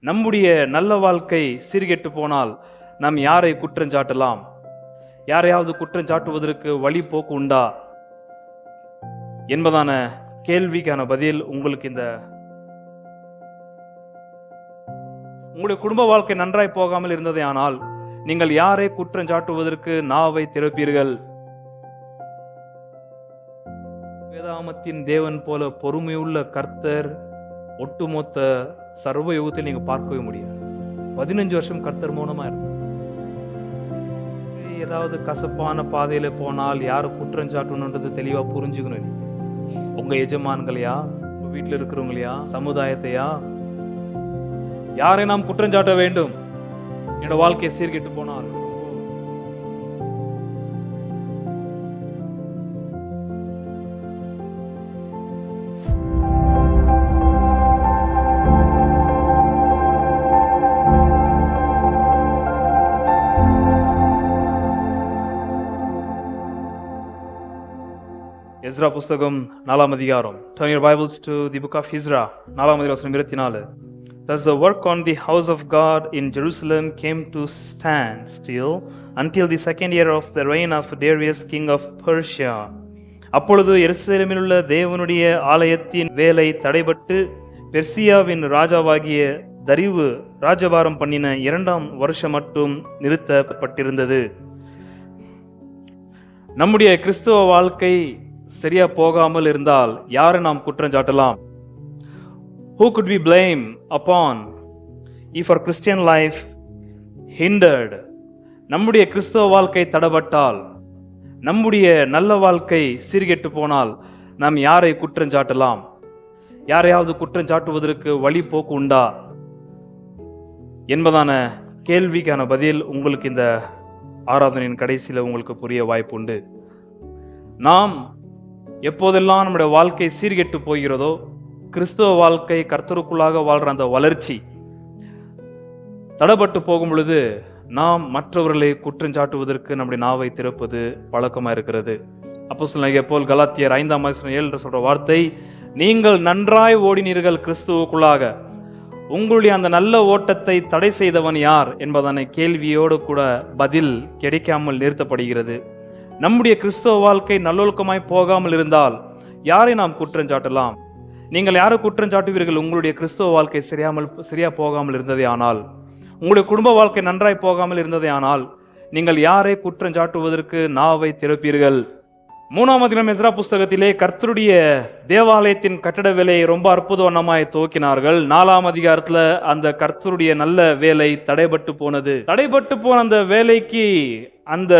நம்முடைய நல்ல வாழ்க்கை சீர்கெட்டு போனால் நாம் யாரை குற்றம் சாட்டலாம்? யாரையாவது குற்றம் சாட்டுவதற்கு வழி போக்கு உண்டா என்பதான கேள்விக்கான பதில் உங்களுக்கு உங்களுடைய குடும்ப வாழ்க்கை நன்றாய் போகாமல் இருந்ததே ஆனால் நீங்கள் யாரை குற்றம் சாட்டுவதற்கு நாவை திறப்பீர்கள்? வேதாமத்தின் தேவன் போல பொறுமையுள்ள கர்த்தர் ஒட்டுமொத்த சர்வ யுகத்தில் நீங்க பார்க்கவே முடியாது. 15 வருஷம் கர்த்தர் மௌனமா இருக்கும். ஏதாவது கசப்பான பாதையில போனால் யாரு குற்றம் சாட்டணும்ன்றது தெளிவா புரிஞ்சுக்கணும். உங்க எஜமான்களையா, உங்க வீட்டுல இருக்கிறவங்களையா, சமுதாயத்தையா, யாரை நாம் குற்றம் சாட்ட வேண்டும்? என்னோட வாழ்க்கையை சீர்கெட்டு போனால் எஸ்ரா புஸ்தகம் 4ஆம் அதிகாரம். Turn your Bibles to the book of Ezra. 4ஆம் அதிகாரம் 24. Thus the work on the house of God in Jerusalem came to stand still until the second year of the reign of Darius king of Persia. அப்பொழுது எருசலேமில் உள்ள தேவனுடைய ஆலயத்தின் வேலை தடைபட்டு பெர்சியாவின் ராஜாவாகிய தரிவு ராஜபாரம் பண்ணின 2ஆம் வருஷம் மட்டும் நிறுத்தப்பட்டிருந்தது. நம்முடைய கிறிஸ்தவ வாழ்க்கை சரியா போகாமல் இருந்தால் யாரை நாம் குற்றம் சாட்டலாம்? Who could we blame upon if our Christian life hindered? நம்முடைய கிறிஸ்தவ வாழ்க்கை தடைபட்டால், நம்முடைய நல்ல வாழ்க்கை சீர்கெட்டு போனால் நாம் யாரை குற்றம் சாட்டலாம்? யாரையாவது குற்றம் சாட்டுவதற்கு வழி போக்கு உண்டா என்பதான கேள்விக்கான பதில் உங்களுக்கு இந்த ஆராதனையின் கடைசியில் உங்களுக்கு புரிய வாய்ப்பு உண்டு. நாம் எப்போதெல்லாம் நம்முடைய வாழ்க்கை சீர்கெட்டு போகிறதோ, கிறிஸ்தவ வாழ்க்கை கர்த்தருக்குள்ளாக வாழ்ற அந்த வளர்ச்சி தடைபட்டு போகும் பொழுது நாம் மற்றவர்களை குற்றம் சாட்டுவதற்கு நம்முடைய நாவை திறப்பது பழக்கமா இருக்கிறது. அப்போஸ்தலனாகிய பவுல் கலாத்தியர் 5ஆம் அதிகாரம் 7 சொல்ற வார்த்தை, நீங்கள் நன்றாய் ஓடினீர்கள் கிறிஸ்துவுக்குள்ளாக, உங்களுடைய அந்த நல்ல ஓட்டத்தை தடை செய்தவன் யார் என்பதான கேள்வியோடு கூட பதில் கிடைக்காமல் நிறுத்தப்படுகிறது. நம்முடைய கிறிஸ்தவ வாழ்க்கை நல்லொழுக்கமாய் போகாமல் இருந்தால் யாரை நாம் குற்றம் சாட்டலாம்? நீங்கள் யாரை குற்றம் சாட்டுவீர்கள்? உங்களுடைய கிறிஸ்தவ வாழ்க்கை சரியா போகாமல் இருந்ததே ஆனால், உங்களுடைய குடும்ப வாழ்க்கை நன்றாய் போகாமல் இருந்ததே ஆனால் நீங்கள் யாரை குற்றம் சாட்டுவதற்கு நாவை திறப்பீர்கள்? 3ஆம் அதிகாரம் எஸ்ரா புஸ்தகத்திலே கர்த்தருடைய தேவாலயத்தின் கட்டட வேலையை ரொம்ப அற்புதமாய் துவக்கினார்கள். 4ஆம் அதிகாரத்துல அந்த கர்த்தருடைய நல்ல வேலை தடைபட்டு போனது. தடைபட்டு போன அந்த வேலைக்கு, அந்த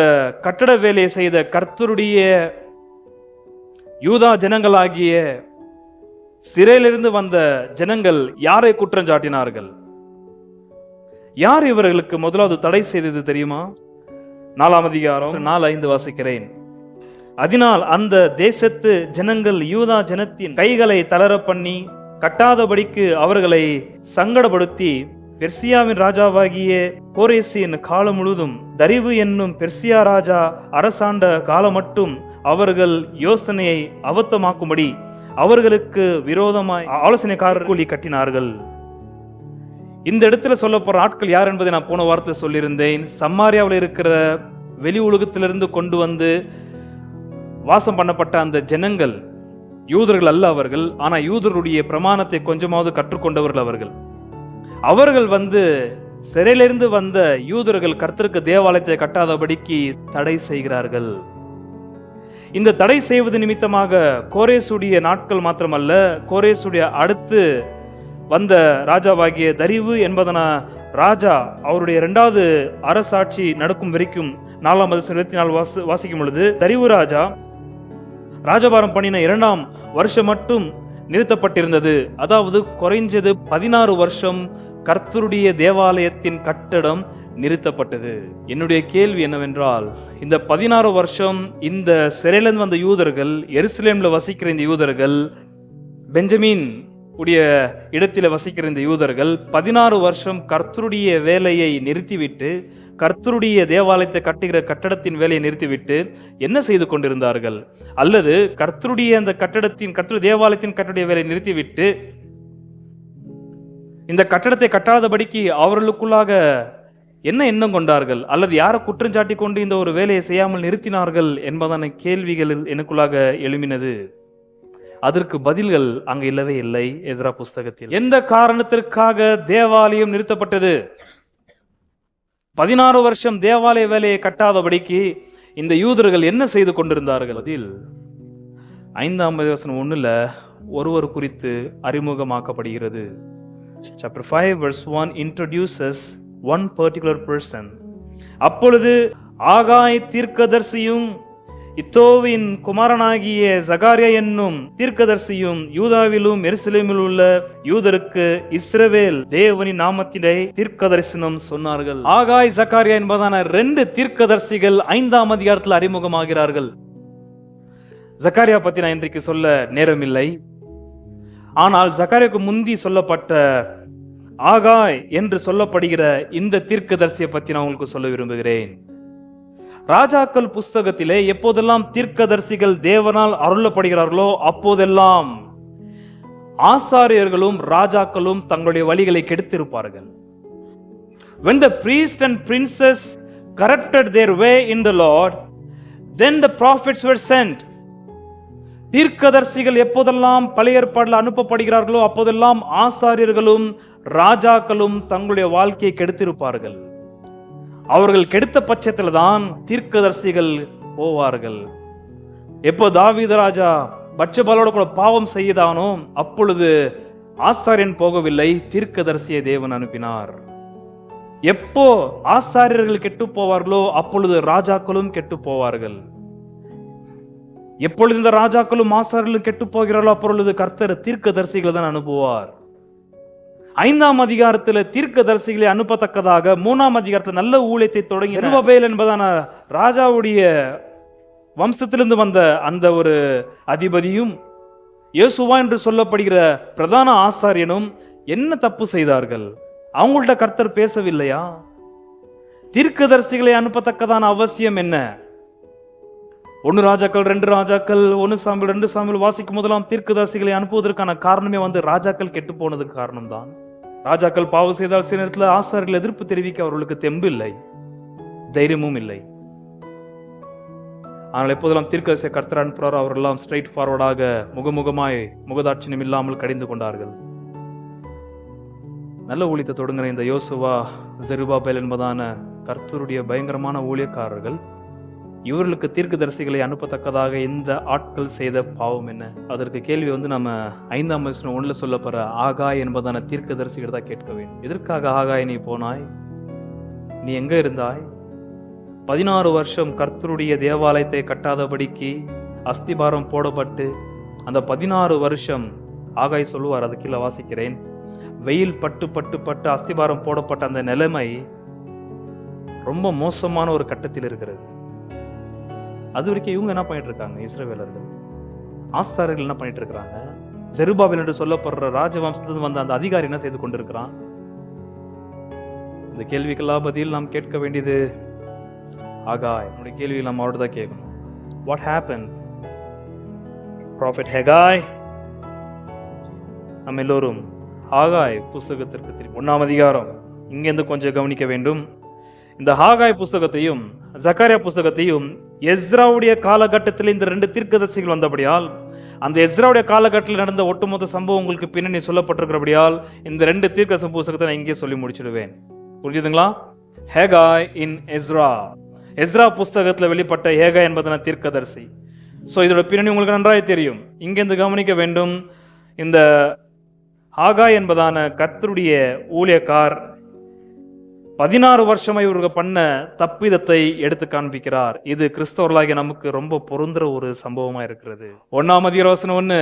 கட்டட வேலையை செய்த கர்த்தருடைய யூதா ஜனங்களாகிய சிறையிலிருந்து வந்த ஜனங்கள் யாரை குற்றம் சாட்டினார்கள்? யார் இவர்களுக்கு முதலாவது தடை செய்தது தெரியுமா? 4ஆம் அதிகாரம் 4:5 வாசிக்கிறேன். அதனால் அந்த தேசத்து ஜனங்கள் யூதா ஜனத்தின் கைகளை தளர பண்ணி கட்டாதபடிக்கு அவர்களை சங்கடப்படுத்தி பெர்சியாவின் ராஜாவாகிய கோரேசின் காலம் முழுதும் தரிவு என்னும் பெர்சியா ராஜா அரசாண்ட காலம் மட்டும் அவர்கள் யோசனையை அபத்தமாக்கும்படி அவர்களுக்கு விரோதமாய் ஆலோசனைக்காரர் கூலி கட்டினார்கள். இந்த இடத்துல சொல்ல போற ஆட்கள் யார் என்பதை நான் போன வாரத்தில் சொல்லியிருந்தேன். சமாரியாவில் இருக்கிற வெளி உலகத்திலிருந்து கொண்டு வந்து வாசம் பண்ணப்பட்ட அந்த ஜனங்கள் யூதர்கள் அல்ல அவர்கள். ஆனா யூதருடைய பிரமாணத்தை கொஞ்சமாவது கற்றுக்கொண்டவர்கள் அவர்கள். அவர்கள் வந்து சிறையிலிருந்து வந்த யூதர்கள் கர்த்தருக்கு தேவாலயத்தை கட்டாதபடிக்கு தடை செய்கிறார்கள். இந்த தடை செய்வது நிமித்தமாக கோரேசுடைய நாட்கள் மாத்திரமல்ல, கோரேசுடைய அடுத்து வந்த ராஜாவாகிய தரிவு என்பதன ராஜா அவருடைய 2வது அரசாட்சி நடக்கும் வரைக்கும் 4ஆம் அதிகாரம் 24 வாசிக்கும் பொழுது தரிவு ராஜா ராஜபாரம் பண்ணின 2ஆம் வருஷம் மட்டும் நிறுத்தப்பட்டிருந்தது. அதாவது குறைஞ்சது 16 வருஷம் கர்த்தருடைய தேவாலயத்தின் கட்டடம் நிறுத்தப்பட்டது. என்னுடைய கேள்வி என்னவென்றால், இந்த 16 வருஷம் இந்த சிறையிலிருந்து வந்த யூதர்கள், எருசலேம்ல வசிக்கிற இந்த யூதர்கள், பெஞ்சமின் உடைய இடத்தில் வசிக்கிற இந்த யூதர்கள் 16 வருஷம் கர்த்தருடைய வேலையை நிறுத்திவிட்டு, கர்த்தருடைய தேவாலயத்தை கட்டுகிற கட்டடத்தின் வேலையை நிறுத்திவிட்டு என்ன செய்து கொண்டிருந்தார்கள்? அல்லது கர்த்தருடைய அந்த கட்டடத்தின் தேவாலயத்தின் கட்டடைய வேலையை நிறுத்திவிட்டு இந்த கட்டடத்தை கட்டாதபடிக்கு அவர்களுக்குள்ளாக என்ன எண்ணம் கொண்டார்கள், அல்லது யாரை குற்றஞ்சாட்டி கொண்டு இந்த ஒரு வேலையை செய்யாமல் நிறுத்தினார்கள் என்பதான கேள்விகள் எனக்குள்ளாக எழும்பினது. அதற்கு பதில்கள் அங்கு இல்லவே இல்லை. எஸ்ரா புஸ்தகத்தில் எந்த காரணத்திற்காக தேவாலயம் நிறுத்தப்பட்டது? 16 வருஷம் தேவாலய வேலையை கட்டாதபடிக்கு இந்த யூதர்கள் என்ன செய்து கொண்டிருந்தார்கள்? அதில் 5ஆம் வசனம் 1ல ஒருவர் குறித்து அறிமுகமாக்கப்படுகிறது. Chapter 5 verse 1 introduces one particular person. அப்பொழுது ஆகாய் தீர்க்கதரிசியும் இத்தோவின் குமாரனாகிய சகாரியா என்னும் தீர்க்கதரிசியும் யூதாவிலும் எருசலேமில் உள்ள யூதருக்கு இஸ்ரவேல் தேவனின் நாமத்திலே தீர்க்கதரிசனம் சொன்னார்கள். ஆகாய் சகாரியா என்பதான 2 தீர்க்கதரிசிகள் 5ஆம் அதிகாரத்தில் அறிமுகமாகிறார்கள். சகாரியா பத்தி நான் இன்றைக்கு சொல்ல நேரமில்லை. ஆனால் சகாரியாவுக்கு முந்தி சொல்லப்பட்ட ஆகாய் என்று சொல்லப்படுகிற இந்த தீர்க்கதரிசியை பற்றி நான் உங்களுக்கு சொல்ல விரும்புகிறேன். ராஜாக்கள் புஸ்தகத்திலே எப்போதெல்லாம் தீர்க்கதரிசிகள் தேவனால் அருளப்படுகிறார்களோ அப்போதெல்லாம் ஆசாரியர்களும் ராஜாக்களும் தங்களுடைய வழிகளை கெடுத்திருப்பார்கள். When the priests and princes corrupted their way in the Lord, then the prophets were sent. தீர்க்கதரிசிகள் எப்போதெல்லாம் பழைய ஏற்பாட்டில் அனுப்பப்படுகிறார்களோ அப்போதெல்லாம் ஆசாரியர்களும் ராஜாக்களும் தங்களுடைய வாழ்க்கையை கெடுத்திருப்பார்கள். அவர்கள் கெடுத்த பட்சத்தில் தான் தீர்க்கதரிசிகள் போவார்கள். எப்போ தாவீது ராஜா பட்சபாலோட கூட பாவம் செய்தானோ அப்பொழுது ஆசாரியன் போகவில்லை, தீர்க்கதரிசியை தேவன் அனுப்பினார். எப்போ ஆசாரியர்கள் கெட்டு போவார்களோ அப்பொழுது ராஜாக்களும் கெட்டு போவார்கள். எப்பொழுது இந்த ராஜாக்களும் ஆசாரியர்களும் கெட்டு போகிறார்களோ அப்பொழுது கர்த்தர் தீர்க்கதரிசிகளை தான் அனுப்புவார். 5ஆம் அதிகாரத்தில் தீர்க்கதரிசிகளை அனுப்பத்தக்கதாக 3ஆம் அதிகாரத்தில் நல்ல ஊழியத்தை தொடங்கி செருபாபேல் என்பதான ராஜாவுடைய வம்சத்திலிருந்து வந்த அந்த ஒரு அதிபதியும் யோசுவா என்று சொல்லப்படுகிற பிரதான ஆசாரியனும் என்ன தப்பு செய்தார்கள்? அவங்கள்ட்ட கர்த்தர் பேசவில்லையா? தீர்க்கதரிசிகளை அனுப்பத்தக்கதான அவசியம் என்ன? 1 ராஜாக்கள் 2 ராஜாக்கள் 1 சாமுவேல் 2 சாமுவேல் வாசிக்கும் போதெல்லாம் தீர்க்கதரிசிகளை அனுப்புவதற்கான காரணமே ராஜாக்கள் கெட்டு போனதுக்கு காரணம்தான். ராஜாக்கள் பாவம் செய்தால் சில நேரத்தில் ஆசாரியர்கள் எதிர்ப்பு தெரிவிக்க அவர்களுக்கு தெம்பு இல்லை, தைரியமும் இல்லை. ஆனால் எப்போதெல்லாம் தீர்க்கதரிசியை கர்த்தர் அனுப்புறாரோ அவரெல்லாம் ஸ்ட்ரைட் ஃபார்வர்டாக முகமுகமாய் முகதாட்சியம் இல்லாமல் கடிந்து கொண்டார்கள். நல்ல ஊழியத்தை தொடங்கின இந்த யோசுவா செருபாபேல் என்பதான கர்த்தருடைய பயங்கரமான ஊழியக்காரர்கள், இவர்களுக்கு தீர்க்கதரிசிகளை அனுப்பத்தக்கதாக இந்த ஆட்கள் செய்த பாவம் என்ன? அதற்கு கேள்வி நம்ம 5ஆம் வசனம் 1ல சொல்லப்படுற ஆகாய் என்பதான தீர்க்கதரிசிகள் தான் கேட்க வேண்டும். எதற்காக ஆகாய் நீ போனாய்? நீ எங்க இருந்தாய்? 16 வருஷம் கர்த்தருடைய தேவாலயத்தை கட்டாதபடிக்கு அஸ்திபாரம் போடப்பட்டு அந்த 16 வருஷம் ஆகாய் சொல்லுவார், அது கீழே வாசிக்கிறேன், வெயில் பட்டு பட்டு பட்டு அஸ்திபாரம் போடப்பட்ட அந்த நிலைமை ரொம்ப மோசமான ஒரு கட்டத்தில் இருக்கிறது. அது வரைக்கும் இவங்க என்ன பண்ணிட்டு இருக்காங்க? இஸ்ரவேலர்கள் ஆசாரியர்கள் என்ன பண்ணிட்டு இருக்கிறாங்க? செருபாபேல் என்று சொல்லப்படுற ராஜவம்சத்திலிருந்து வந்த அந்த அதிகாரி என்ன செய்து கொண்டிருக்கிறான்? இந்த கேள்விக்கெல்லாம் பதில் நாம் கேட்க வேண்டியது ஆகாய். என்னுடைய கேள்வி நாம் அவர்கிட்ட தான் கேட்கணும். What happened? Prophet Haggai. நம்ம எல்லோரும் ஆகாய் புஸ்தகத்திற்கு திரும்பி 1ஆம் அதிகாரம் இங்கிருந்து கொஞ்சம் கவனிக்க வேண்டும். இந்த ஆகாய் புஸ்தகத்தையும் சகாரியா புஸ்தகத்தையும் எஸ்ராவுடைய காலகட்டத்தில் இந்த 2 தீர்க்கதரிசிகள் வந்தபடியால் அந்த எஸ்ராவுடைய காலகட்டத்தில் நடந்த ஒட்டுமொத்த சம்பவம் உங்களுக்கு பின்னணி சொல்லப்பட்டிருக்கிறபடியால் இந்த 2 தீர்க்கதரிசி புஸ்தகத்தை நான் இங்கே சொல்லி முடிச்சிடுவேன். புரிஞ்சுதுங்களா? ஹேகாய் இன் எஸ்ரா. எஸ்ரா புஸ்தகத்தில் வெளிப்பட்ட ஹேகாய் என்பதான தீர்க்கதரிசி. ஸோ இதோட பின்னணி உங்களுக்கு நன்றாய் தெரியும். இங்கிருந்து கவனிக்க வேண்டும். இந்த ஆகாய் என்பதான கர்த்தருடைய ஊழியக்கார் 16 வருஷமாய் இவர்கள் பண்ண தப்பிதத்தை எடுத்து காண்பிக்கிறார். இது கிறிஸ்தவர்களாகிய நமக்கு ரொம்ப பொருந்துற ஒரு சம்பவமா இருக்கிறது. 1ஆம் அதிகாரம் 1,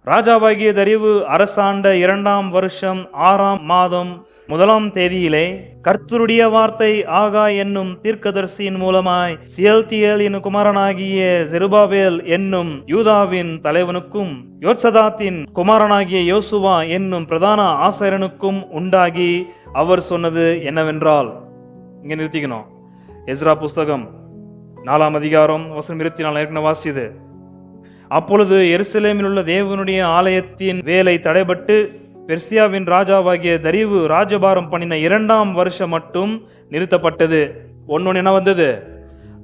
ராஜாவாகிய தரியு அரசாண்ட 2ஆம் வருஷம் 6ஆம் மாதம் 1ஆம் தேதியிலே கர்த்தருடைய வார்த்தை ஆகாய் என்னும் தீர்க்கதரிசியின் மூலமாய் சியல்தியேல் என்னும் குமாரனாகிய செருபாபேல் என்னும் யூதாவின் தலைவனுக்கும் யோத்சதாத்தின் குமாரனாகிய யோசுவா என்னும் பிரதான ஆசாரியனுக்கும் உண்டாகி அவர் சொன்னது என்னவென்றால், இங்க நிறுத்திக்கணும். எஸ்ரா புஸ்தகம் 4ஆம் அதிகாரம் வசனம் 24 ஏற்கனவே வாசிச்சது. அப்பொழுது எருசலேமில் உள்ள தேவனுடைய ஆலயத்தின் வேலை தடைபட்டு பெர்சியாவின் ராஜாவாகிய தரியு ராஜபாரம் பண்ணின 2ஆம் வருஷம் மட்டும் நிறுத்தப்பட்டது. ஒன்னொன்னு என்ன வந்தது?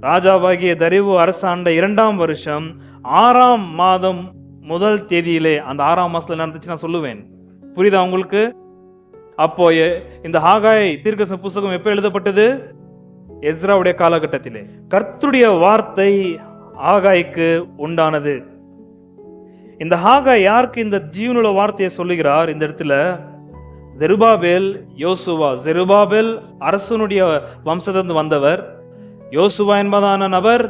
ராஜாவாகிய தரியு அரசாண்ட 2ஆம் வருஷம் 6ஆம் மாதம் முதல் தேதியிலே, அந்த 6ஆம் மாசத்துல நடந்துச்சு நான் சொல்லுவேன். புரியுதா உங்களுக்கு? அப்போ இந்த ஆகாய் தீர்க்கதரிசன புத்தகம் எப்ப எழுதப்பட்டது? எஸ்ராவுடைய காலகட்டத்திலே. கர்த்தருடைய வார்த்தை ஆகாய்க்கு உண்டானது. இந்த ஆகாய் யாருக்கு இந்த ஜீவனுள்ள வார்த்தையை சொல்லுகிறார்? இந்த இடத்துல ஜெருபாபேல், யோசுவா. ஜெருபாபேல் அரசனுடைய வம்சத்திலிருந்து வந்தவர். யோசுவா என்பதான நபர்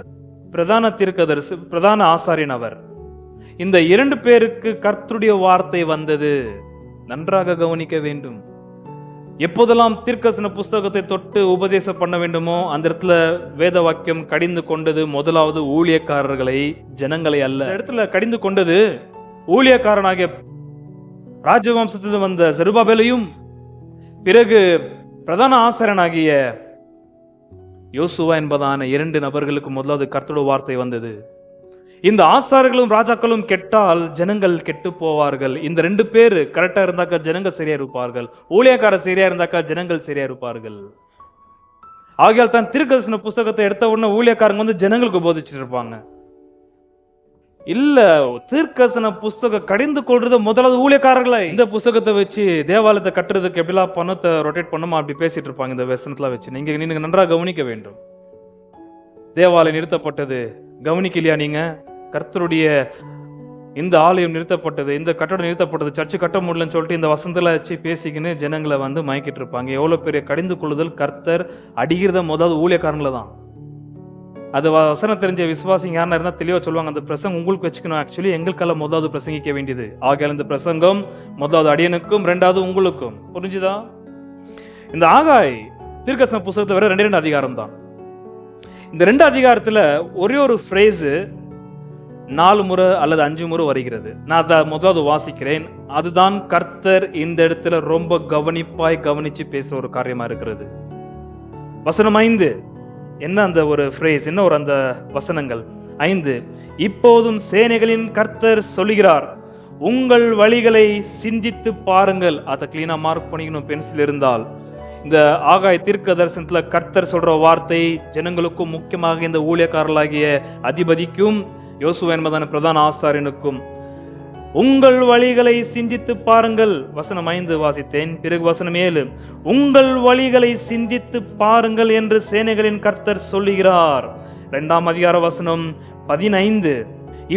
பிரதான தீர்க்கதரிசி, பிரதான ஆசாரியன் அவர். இந்த 2 பேருக்கு கர்த்தருடைய வார்த்தை வந்தது. நன்றாக கவனிக்க வேண்டும். எப்போதெல்லாம் தீர்க்கதரிசன புஸ்தகத்தை தொட்டு உபதேசம் பண்ண வேண்டுமோ அந்த இடத்துல வேத வாக்கியம் கடிந்து கொண்டது முதலாவது ஊழியக்காரர்களை, ஜனங்களை அல்ல. இடத்துல கடிந்து கொண்டது ஊழியக்காரனாகிய ராஜவம்சத்தில் வந்த செருபாபேலையும், பிறகு பிரதான ஆசாரியனாகிய யோசுவா என்பதான 2 நபர்களுக்கு முதலாவது கர்த்தருடைய வார்த்தை வந்தது. இந்த ஆசாரியர்களும் ராஜாக்களும் கெட்டால் ஜனங்கள் கெட்டு போவார்கள். இந்த 2 பேர் கரெக்டா இருந்தாக்கா ஜனங்கள் சரியா இருப்பார்கள். ஊழியக்காரர் சரியா இருந்தாக்கா ஜனங்கள் சரியா இருப்பார்கள். ஆகையால் தான் தீர்க்கதரிசன புஸ்தகத்தை எடுத்த உடனே ஊழியக்காரங்க வந்து ஜனங்களுக்கு போதிச்சுட்டு இருப்பாங்க. இல்ல, தீர்க்கதரிசன புஸ்தகம் கடிந்து கொள்றது முதலாவது ஊழியக்காரர்களை. இந்த புஸ்தகத்தை வச்சு தேவாலயத்தை கட்டுறதுக்கு எப்படிலாம் பணத்தை ரொட்டேட் பண்ணுமா அப்படி பேசிட்டு இருப்பாங்க. இந்த வசனத்துல வச்சு நீங்க நன்றாக கவனிக்க வேண்டும். தேவாலயம் நிறுத்தப்பட்டது, கவனிக்கலையா நீங்க? கர்த்தருடைய இந்த ஆலயம் நிறுத்தப்பட்டது, இந்த கட்டடம் நிறுத்தப்பட்டது, சர்ச்சு கட்ட முடியலன்னு சொல்லிட்டு இந்த வசனத்துல வச்சு பேசிக்கின்னு ஜனங்களை வந்து மயக்கிட்டு இருப்பாங்க. எவ்வளவு பெரிய கடிந்து கொள்ளுதல்! கர்த்தர் அடிக்கிறத முதலாவது ஊழியக்காரங்களை தான். அது வசனம் தெரிஞ்ச விசுவாசிங்க யாரா இருந்தா தெளிவா சொல்லுவாங்க, அந்த பிரசங்கம் உங்களுக்கு வச்சுக்கணும். ஆக்சுவலி எங்களுக்கெல்லாம் முதலாவது பிரசங்கிக்க வேண்டியது. ஆகையால் இந்த பிரசங்கம் முதலாவது அடியனுக்கும், 2வது உங்களுக்கும். புரிஞ்சுதா? இந்த ஆகாய் தீர்க்கதரிசன புஸ்தகத்தை வர 2 அதிகாரம் தான். இந்த 2 அதிகாரத்துல ஒரே ஒரு ஃப்ரேஸ் 4 முறை அல்லது 5 முறை வருகிறது. நான் அதை முதலாவது வாசிக்கிறேன். அதுதான் கர்த்தர் இந்த இடத்துல ரொம்ப கவனிப்பாய் கவனிச்சு பேசுற ஒரு காரியமா இருக்கிறது. வசனம் 5 என்ன அந்த ஒரு ஃப்ரேஸ், என்ன ஒரு அந்த வசனங்கள் 5. இப்போதும் சேனைகளின் கர்த்தர் சொல்லுகிறார், உங்கள் வழிகளை சிந்தித்து பாருங்கள். அதை கிளீனா மார்க் பண்ணிக்கணும் பென்சில் இருந்தால். இந்த ஆகாய் தீர்க்க தரிசனத்துல கர்த்தர் சொல்ற வார்த்தை ஜனங்களுக்கும், முக்கியமாக இந்த ஊழியக்காரர்களாகிய அதிபதிக்கும், யோசுவா என்பதான பிரதான ஆசாரியனுக்கும், உங்கள் வழிகளை சிந்தித்து பாருங்கள். வசனம் 5 வாசித்தேன். பிறகு வசனம் 7, உங்கள் வழிகளை சிந்தித்து பாருங்கள் என்று சேனைகளின் கர்த்தர் சொல்லுகிறார். 2ஆம் அதிகார வசனம் 15,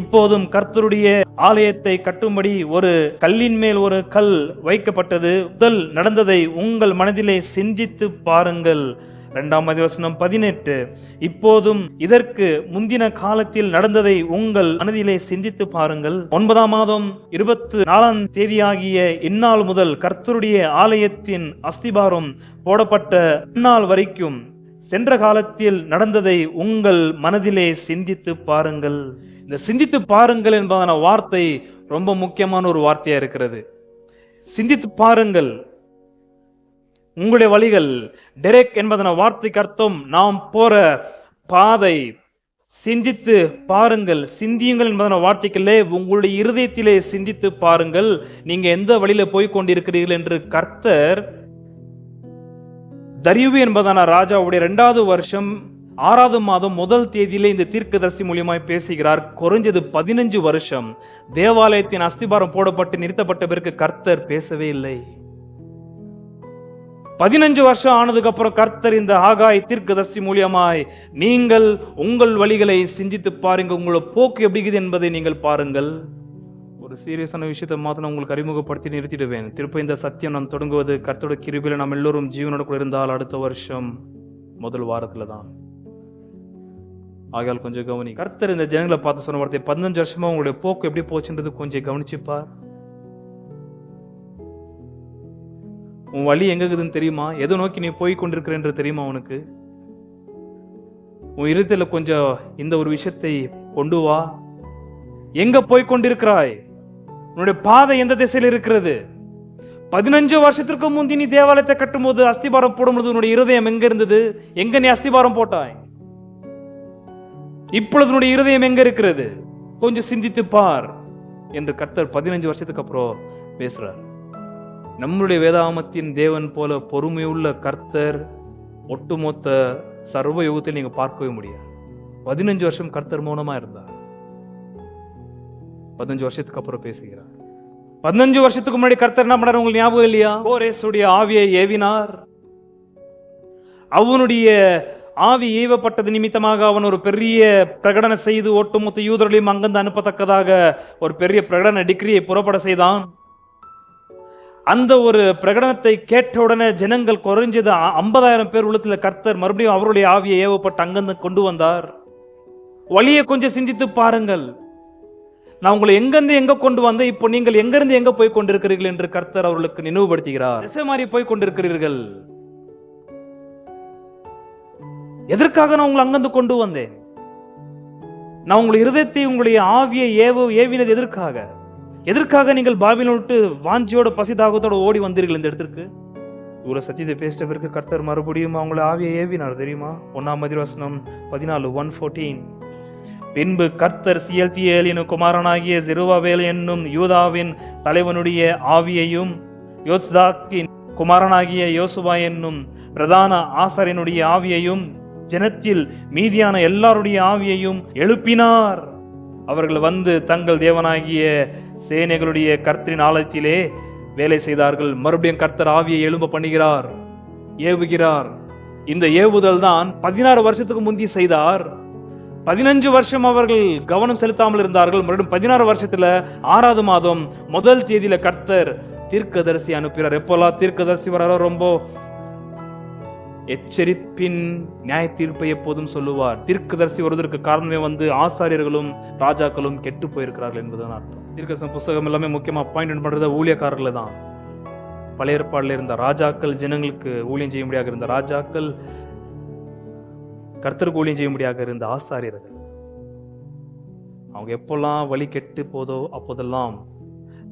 இப்போதும் கர்த்தருடைய ஆலயத்தை கட்டும்படி ஒரு கல்லின் மேல் ஒரு கல் வைக்கப்பட்டது. முதல் நடந்ததை உங்கள் மனதிலே சிந்தித்து பாருங்கள். 2ஆம் வசனம் 18, இப்போதும் இதற்கு முந்தின காலத்தில் நடந்ததை உங்கள் மனதிலே சிந்தித்து பாருங்கள். 9ஆம் மாதம் 24ஆம் தேதியாகிய இந்நாள் முதல் கர்த்தருடைய ஆலயத்தின் அஸ்திபாரம் போடப்பட்ட இந்நாள் வரைக்கும் சென்ற காலத்தில் நடந்ததை உங்கள் மனதிலே சிந்தித்து பாருங்கள். இந்த சிந்தித்து பாருங்கள் என்பதான வார்த்தை ரொம்ப முக்கியமான ஒரு வார்த்தையா இருக்கிறது. சிந்தித்து பாருங்கள் உங்களுடைய வழிகள். டெரெக் என்பதன வார்த்தைக்கு அர்த்தம் நாம் போற பாதை. சிந்தித்து பாருங்கள், சிந்தியுங்கள் என்பதன வார்த்தைகளே உங்களுடைய இருதயத்திலே சிந்தித்து பாருங்கள், நீங்க எந்த வழியில போய் கொண்டிருக்கிறீர்கள் என்று கர்த்தர் தரியு என்பதான ராஜாவுடைய 2வது வருஷம் 6ஆவது மாதம் முதல் தேதியிலே இந்த தீர்க்கதரிசி மூலியமாய் பேசுகிறார். குறைஞ்சது 15 வருஷம் தேவாலயத்தின் அஸ்திபாரம் போடப்பட்டு நிறுத்தப்பட்ட பிறகு கர்த்தர் பேசவே இல்லை. 15 வருஷம் ஆனதுக்கு அப்புறம் கர்த்தர் இந்த ஆகாய் தீர்க்கதரிசி மூலியமாய், நீங்கள் உங்கள் வழிகளை சிந்தித்து பாருங்க, உங்களோட போக்கு எப்படி என்பதை நீங்கள் பாருங்கள். ஒரு சீரியஸான விஷயத்தை மாத்திரம் உங்களுக்கு அறிமுகப்படுத்தி நிறுத்திடுவேன். திருப்ப இந்த சத்தியம் நாம் தொடங்குவது கர்த்தருடைய கிருபையில நாம் எல்லோரும் ஜீவனோட கூட இருந்தால் அடுத்த வருஷம் முதல் வாரத்துல தான். ஆகையால் கொஞ்சம் கவனி. கர்த்தர் இந்த ஜனங்களை பார்த்து சொன்ன வார்த்தை, 15 வருஷமா உங்களுடைய போக்கு எப்படி போச்சுன்றது கொஞ்சம் கவனிச்சுப்பார். உன் வழி எங்க இருக்குதுன்னு தெரியுமா? எதை நோக்கி நீ போய் கொண்டிருக்கிறேன்றது தெரியுமா உனக்கு? உன் இருதயத்துல கொஞ்சம் இந்த ஒரு விஷயத்தை கொண்டு வா. எங்க போய் கொண்டிருக்கிறாய்? உன்னுடைய பாதை எந்த திசையில் இருக்கிறது? 15 வருஷத்திற்கு முந்தி நீ தேவாலயத்தை கட்டும் போது, அஸ்திபாரம் போடும்போது உன்னுடைய இருதயம் எங்க இருந்தது? எங்க நீ அஸ்திபாரம் போட்டாய்? இப்பொழுது உன்னுடைய இருதயம் எங்க இருக்கிறது? கொஞ்சம் சிந்தித்து பார் என்று கர்த்தர் 15 வருஷத்துக்கு அப்புறம் பேசுறார். நம்முடைய வேதாகமத்தின் தேவன் போல பொறுமையுள்ள கர்த்தர் ஒட்டுமொத்த சர்வ யுகத்தில் நீங்க பார்க்கவே முடியாது. 15 வருஷம் கர்த்தர் மௌனமா இருந்தார். 15 வருஷத்துக்கு அப்புறம் பேசுகிறார். 15 வருஷத்துக்கு முன்னாடி கர்த்தர் என்ன பண்ணார் உங்களுக்கு ஞாபகம் இல்லையா? கோரேசுடைய ஆவியை ஏவினார். அவனுடைய ஆவி ஏவப்பட்டது நிமித்தமாக அவன் ஒரு பெரிய பிரகடனம் செய்து ஒட்டுமொத்த யூதர்களையும் அங்கிருந்து அனுப்பத்தக்கதாக ஒரு பெரிய பிரகடன டிகிரியை புறப்பட செய்தான். அந்த ஒரு பிரகடனத்தை கேட்ட உடனே ஜனங்கள் குறைஞ்சது 50,000 பேர் உள்ளத்துல கர்த்தர் மறுபடியும் அவருடைய ஆவியை ஏவப்பட்டு அங்கிருந்து கொண்டு வந்தார். வழியை கொஞ்சம் சிந்தித்து பாருங்கள். நான் உங்களை எங்கிருந்து எங்க கொண்டு வந்தேன், இப்போ நீங்கள் எங்கிருந்து எங்க போய் கொண்டிருக்கிறீர்கள் என்று கர்த்தர் அவர்களுக்கு நினைவுபடுத்துகிறார். திசை மாறி போய் கொண்டிருக்கிறீர்கள். எதற்காக நான் உங்களை அங்கிருந்து கொண்டு வந்தேன்? நான் உங்களுடைய இருதயத்தை உங்களுடைய ஆவியை ஏவினது எதற்காக? எதற்காக நீங்கள் பாபிலோன் விட்டு வாஞ்சியோட பசிதாகத்தோட ஓடி வந்தீர்கள் இந்த இடத்திற்கு? இவ்வளவு சத்தியத்தை பேசிட்ட பிறகு கர்த்தர் மறுபடியும் அவங்களை ஆவியை ஏவினார் தெரியுமா? 1 1:14. பின்பு கர்த்தர் சியல்தியேல் என்னும் குமாரனாகிய செருபாபேல் என்னும் யூதாவின் தலைவனுடைய ஆவியையும் யோத்தாக்கின் குமாரனாகிய யோசுவா என்னும் பிரதான ஆசாரியனுடைய ஆவியையும் ஜனத்தில் மீதியான எல்லாருடைய ஆவியையும் எழுப்பினார். அவர்கள் வந்து தங்கள் தேவனாகிய சேனைகளுடைய கர்த்தரின் ஆலயத்திலே வேலை செய்தார்கள். மறுபடியும் கர்த்தர் ஆவியை எழும்ப பண்ணுகிறார், ஏவுகிறார். இந்த ஏவுதல் தான் 16 வருஷத்துக்கு முந்தி செய்தார். 15 வருஷம் அவர்கள் கவனம் செலுத்தாமல் இருந்தார்கள். மறுபடியும் 16 வருஷத்துல 6வது மாதம் 1 தேதியில கர்த்தர் தீர்க்கதரிசி அனுப்புகிறார். எப்போல்லாம் தீர்க்கதரிசி வராரோ ரொம்ப எச்சரிப்பின் நியாய தீர்ப்பை எப்போதும் சொல்லுவார். தீர்க்கதரிசி வருவதற்கு காரணமே வந்து ஆசாரியர்களும் ராஜாக்களும் கெட்டு போயிருக்கிறார்கள் என்பதுதான் அர்த்தம். தீர்க்கதரிசன புஸ்தகம் எல்லாமே முக்கியமா அப்பாயின்மெண்ட் பண்றது ஊழியக்காரர்களை தான். பழைய ஏற்பாடுல இருந்த ராஜாக்கள் ஜனங்களுக்கு ஊழியம் செய்ய முடியாத இருந்த ராஜாக்கள், கர்த்தருக்கு ஊழியம் செய்ய முடியாத இருந்த ஆசாரியர்கள். அவங்க எப்பெல்லாம் வழி கெட்டு போதோ அப்போதெல்லாம்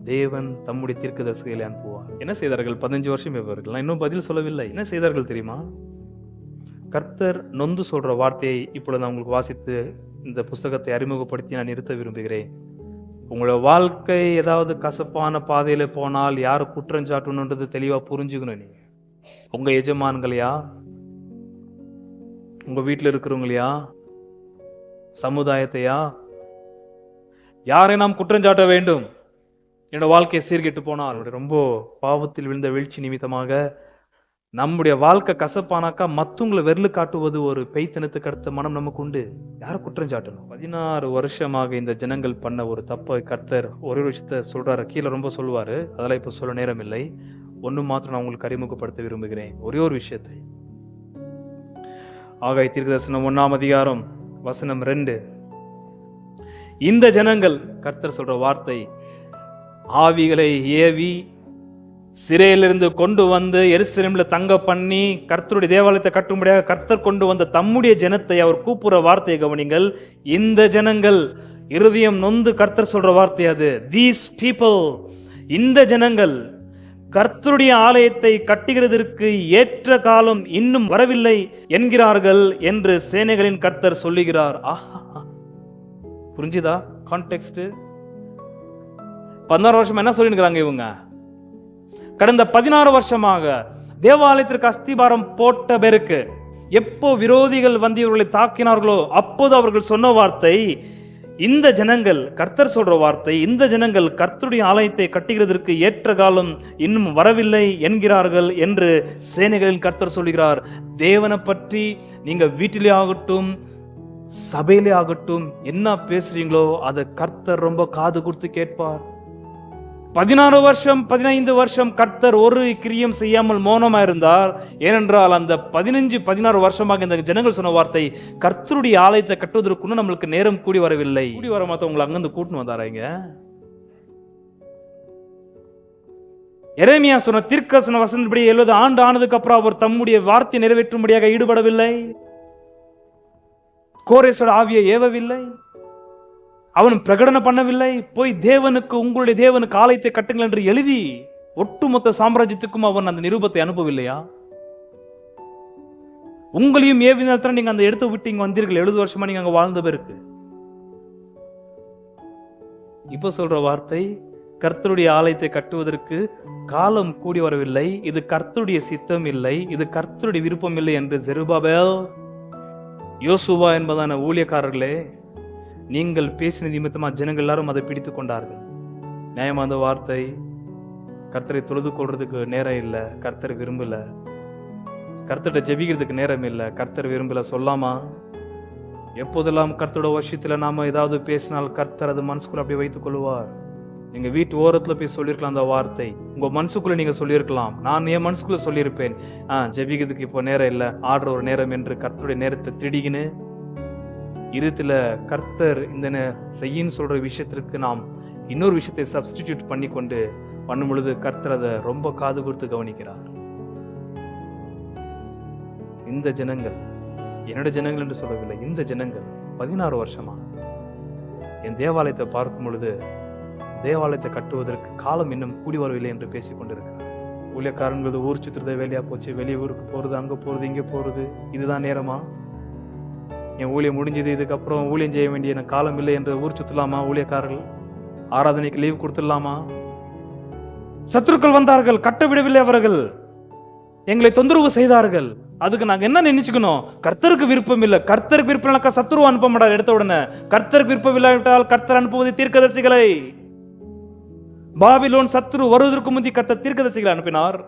தேவன் தம்முடைய தீர்க்கதரிசிகளை அனுப்புவார். என்ன செய்தார்கள்? 15 வருஷம் இவர்கள். நான் இன்னும் பதில் சொல்லவில்லை. என்ன செய்தார்கள் தெரியுமா? கர்த்தர் நொந்து சொல்ற வார்த்தையை இப்பொழுது நான் உங்களுக்கு வாசித்து இந்த புஸ்தகத்தை அறிமுகப்படுத்தி நான் நிறுத்த விரும்புகிறேன். உங்களோட வாழ்க்கை ஏதாவது கசப்பான பாதையில போனால் யாரு குற்றஞ்சாட்டணுன்றது தெளிவா புரிஞ்சுக்கணும். நீங்க உங்க எஜமான்களையா, உங்க வீட்டில் இருக்கிறவங்களையா, சமுதாயத்தையா, யாரை நாம் குற்றஞ்சாட்ட வேண்டும்? என்னோட வாழ்க்கையை சீர்கெட்டு போனால், ரொம்ப பாவத்தில் விழுந்த வீழ்ச்சி நிமித்தமாக நம்முடைய வாழ்க்கை கசப்பானாக்கா மத்தவங்களை வெறுல காட்டுவது ஒரு பெய்த்தனத்துக்கு அடுத்த மனம் நமக்கு உண்டு. யாரை குற்றம் சாட்டணும்? 16 வருஷமாக இந்த ஜனங்கள் பண்ண ஒரு தப்பை கர்த்தர் ஒரு விஷயத்த சொல்றாரு. கீழே ரொம்ப சொல்லுவாரு, அதெல்லாம் இப்ப சொல்ல நேரம் இல்லை. ஒன்னு மாத்திரம் நான் உங்களுக்கு அறிமுகப்படுத்த விரும்புகிறேன், ஒரே ஒரு விஷயத்தை. ஆகாய தீர்க்கதரிசனம் 1ஆம் அதிகாரம் வசனம் 2. இந்த ஜனங்கள், கர்த்தர் சொல்ற வார்த்தை, ஆவிகளை ஏவி சிறையிலிருந்து கொண்டு வந்து எருசலேமில் தங்க பண்ணி கர்த்தருடைய தேவாலயத்தை கட்டும்படியாக கர்த்தர் கொண்டு வந்த தம்முடைய ஜனத்தை அவர் கூப்புற வார்த்தையை கவனிங்கள். இந்த ஜனங்கள் இருதயம் நொந்து கர்த்தர் சொல்ற வார்த்தை அது. These people, இந்த ஜனங்கள் கர்த்தருடைய ஆலயத்தை கட்டுகிறதற்கு ஏற்ற காலம் இன்னும் வரவில்லை என்கிறார்கள் என்று சேனைகளின் கர்த்தர் சொல்லுகிறார். புரிஞ்சுதா கான்டெக்ஸ்ட்? 16 வருஷம் என்ன சொல்லிருக்கிறாங்க இவங்க? கடந்த 16 வருஷமாக தேவாலயத்திற்கு அஸ்திபாரம் போட்ட பேருக்கு எப்போ விரோதிகள் வந்து இவர்களை தாக்கினார்களோ அப்போது அவர்கள் சொன்ன வார்த்தை, இந்த ஜனங்கள், கர்த்தர் சொல்ற வார்த்தை, இந்த ஜனங்கள் கர்த்தருடைய ஆலயத்தை கட்டுகிறதற்கு ஏற்ற காலம் இன்னும் வரவில்லை என்கிறார்கள் என்று சேனைகளின் கர்த்தர் சொல்லுகிறார். தேவனை பற்றி நீங்க வீட்டிலே ஆகட்டும் சபையிலே ஆகட்டும் என்ன பேசுறீங்களோ அதை கர்த்தர் ரொம்ப காது கொடுத்து கேட்பார். 16 வருஷம் 15 வருஷம் கர்த்தர் ஒரு கிரியம் செய்யாமல் மௌனமா இருந்தார். ஏனென்றால் அந்த 15-16 வருஷமாக இந்த ஜனங்கள் சொன்ன வார்த்தை, கர்த்தருடைய ஆலயத்தை கட்டுவதற்கு நம்மளுக்கு நேரம் கூடி வரவில்லை. கூடி வர மாத்த உங்களை அங்கிருந்து கூட்டின்னு வந்தாராங்க. எரேமியா சொன்ன தீர்க்கதரிசன வசனப்படி 70 ஆண்டு ஆனதுக்கு அப்புறம் அவர் தம்முடைய வார்த்தை நிறைவேற்றும்படியாக ஈடுபடவில்லை. கோரேசோட ஆவியை ஏவவில்லை, அவன் பிரகடனம் பண்ணவில்லை. போய் தேவனுக்கு, உங்களுடைய தேவனுக்கு ஆலயத்தை கட்டுங்கள் என்று எழுதி ஒட்டுமொத்த சாம்ராஜ்யத்துக்கும் அவன் அந்த நிருபத்தை அனுப்பவில்லையா? உங்களையும் ஏவினால்தான் நீங்க அந்த எடுத்து விட்டு இங்க வந்தீர்கள். 70 வருஷமா நீங்க அங்க வாழ்ந்த பேருக்கு இப்ப சொல்ற வார்த்தை, கர்த்தருடைய ஆலயத்தை கட்டுவதற்கு காலம் கூடி வரவில்லை, இது கர்த்தருடைய சித்தம் இல்லை, இது கர்த்தருடைய விருப்பம் இல்லை என்று செருபாபேல், யோசுவா என்பதான ஊழியக்காரர்களே, நீங்கள் பேசின நிமித்தமா ஜனங்கள் எல்லாரும் அதை பிடித்துக் கொண்டார்கள். நியாயமான வார்த்தை. கர்த்தரை தொழுது கொள்றதுக்கு நேரம் இல்லை, கர்த்தர் விரும்பல. கர்த்தர்கிட்ட ஜெபிக்கிறதுக்கு நேரம் இல்லை, கர்த்தர் விரும்பல. சொல்லாமா? எப்போதெல்லாம் கர்த்தரோட வருஷத்துல நாம ஏதாவது பேசினால் கர்த்தர் அது மனசுக்குள்ள அப்படியே வைத்துக் கொள்வார். நீங்க வீட்டு ஓரத்துல போய் சொல்லியிருக்கலாம் அந்த வார்த்தை, உங்க மனசுக்குள்ள நீங்க சொல்லியிருக்கலாம். நான் என் மனசுக்குள்ள சொல்லியிருப்பேன், ஜெபிக்கிறதுக்கு இப்போ நேரம் இல்லை, ஆடுற ஒரு நேரம் என்று கர்த்தருடைய நேரத்தை திடீர்னு இருத்துல கர்த்தர் இந்த செய்யின்னு சொல்ற விஷயத்திற்கு நாம் இன்னொரு விஷயத்தை சப்ஸ்டிடியூட் பண்ணி கொண்டு பண்ணும் பொழுது கர்த்தர் அதை ரொம்ப காது கொடுத்து கவனிக்கிறார். இந்த ஜனங்கள், என்னோட ஜனங்கள் என்று சொல்லவில்லை, இந்த ஜனங்கள் 16 வருஷமா என் தேவாலயத்தை பார்க்கும் பொழுது தேவாலயத்தை கட்டுவதற்கு காலம் இன்னும் கூடி வரவில்லை என்று பேசிக் கொண்டிருக்கிறார். ஊழியக்காரன்கிறது ஊர் சுற்றுறத வேலையா போச்சு, வெளியூருக்கு போறது, அங்க போறது, இங்க போறது, இதுதான் நேரமா? என் ஊழியம் முடிஞ்சது, இதுக்கப்புறம் ஊழியம் செய்ய வேண்டிய எனக்கு காலம் இல்லை என்று ஊர் சுத்தலாமா? ஊழியக்காரர்கள் ஆராதனைக்கு லீவ் கொடுத்துடலாமா? சத்துருக்கள் வந்தார்கள், கட்ட விடவில்லை, அவர்கள் எங்களை தொந்தரவு செய்தார்கள். அதுக்கு நாங்க என்ன நினைச்சுக்கணும்? கர்த்தருக்கு விருப்பம் இல்லை. கர்த்தருக்கு விருப்பம் இல்லக்கா சத்துருவ அனுப்ப மாட்டார். எடுத்த உடனே கர்த்தருக்கு விருப்பம் இல்லாவிட்டால் கர்த்தர் அனுப்புவது தீர்க்கதரிசிகளை. பாபிலோன் சத்துரு வருவதற்கு முந்தி கர்த்தர் தீர்க்கதரிசிகளை அனுப்பினார்.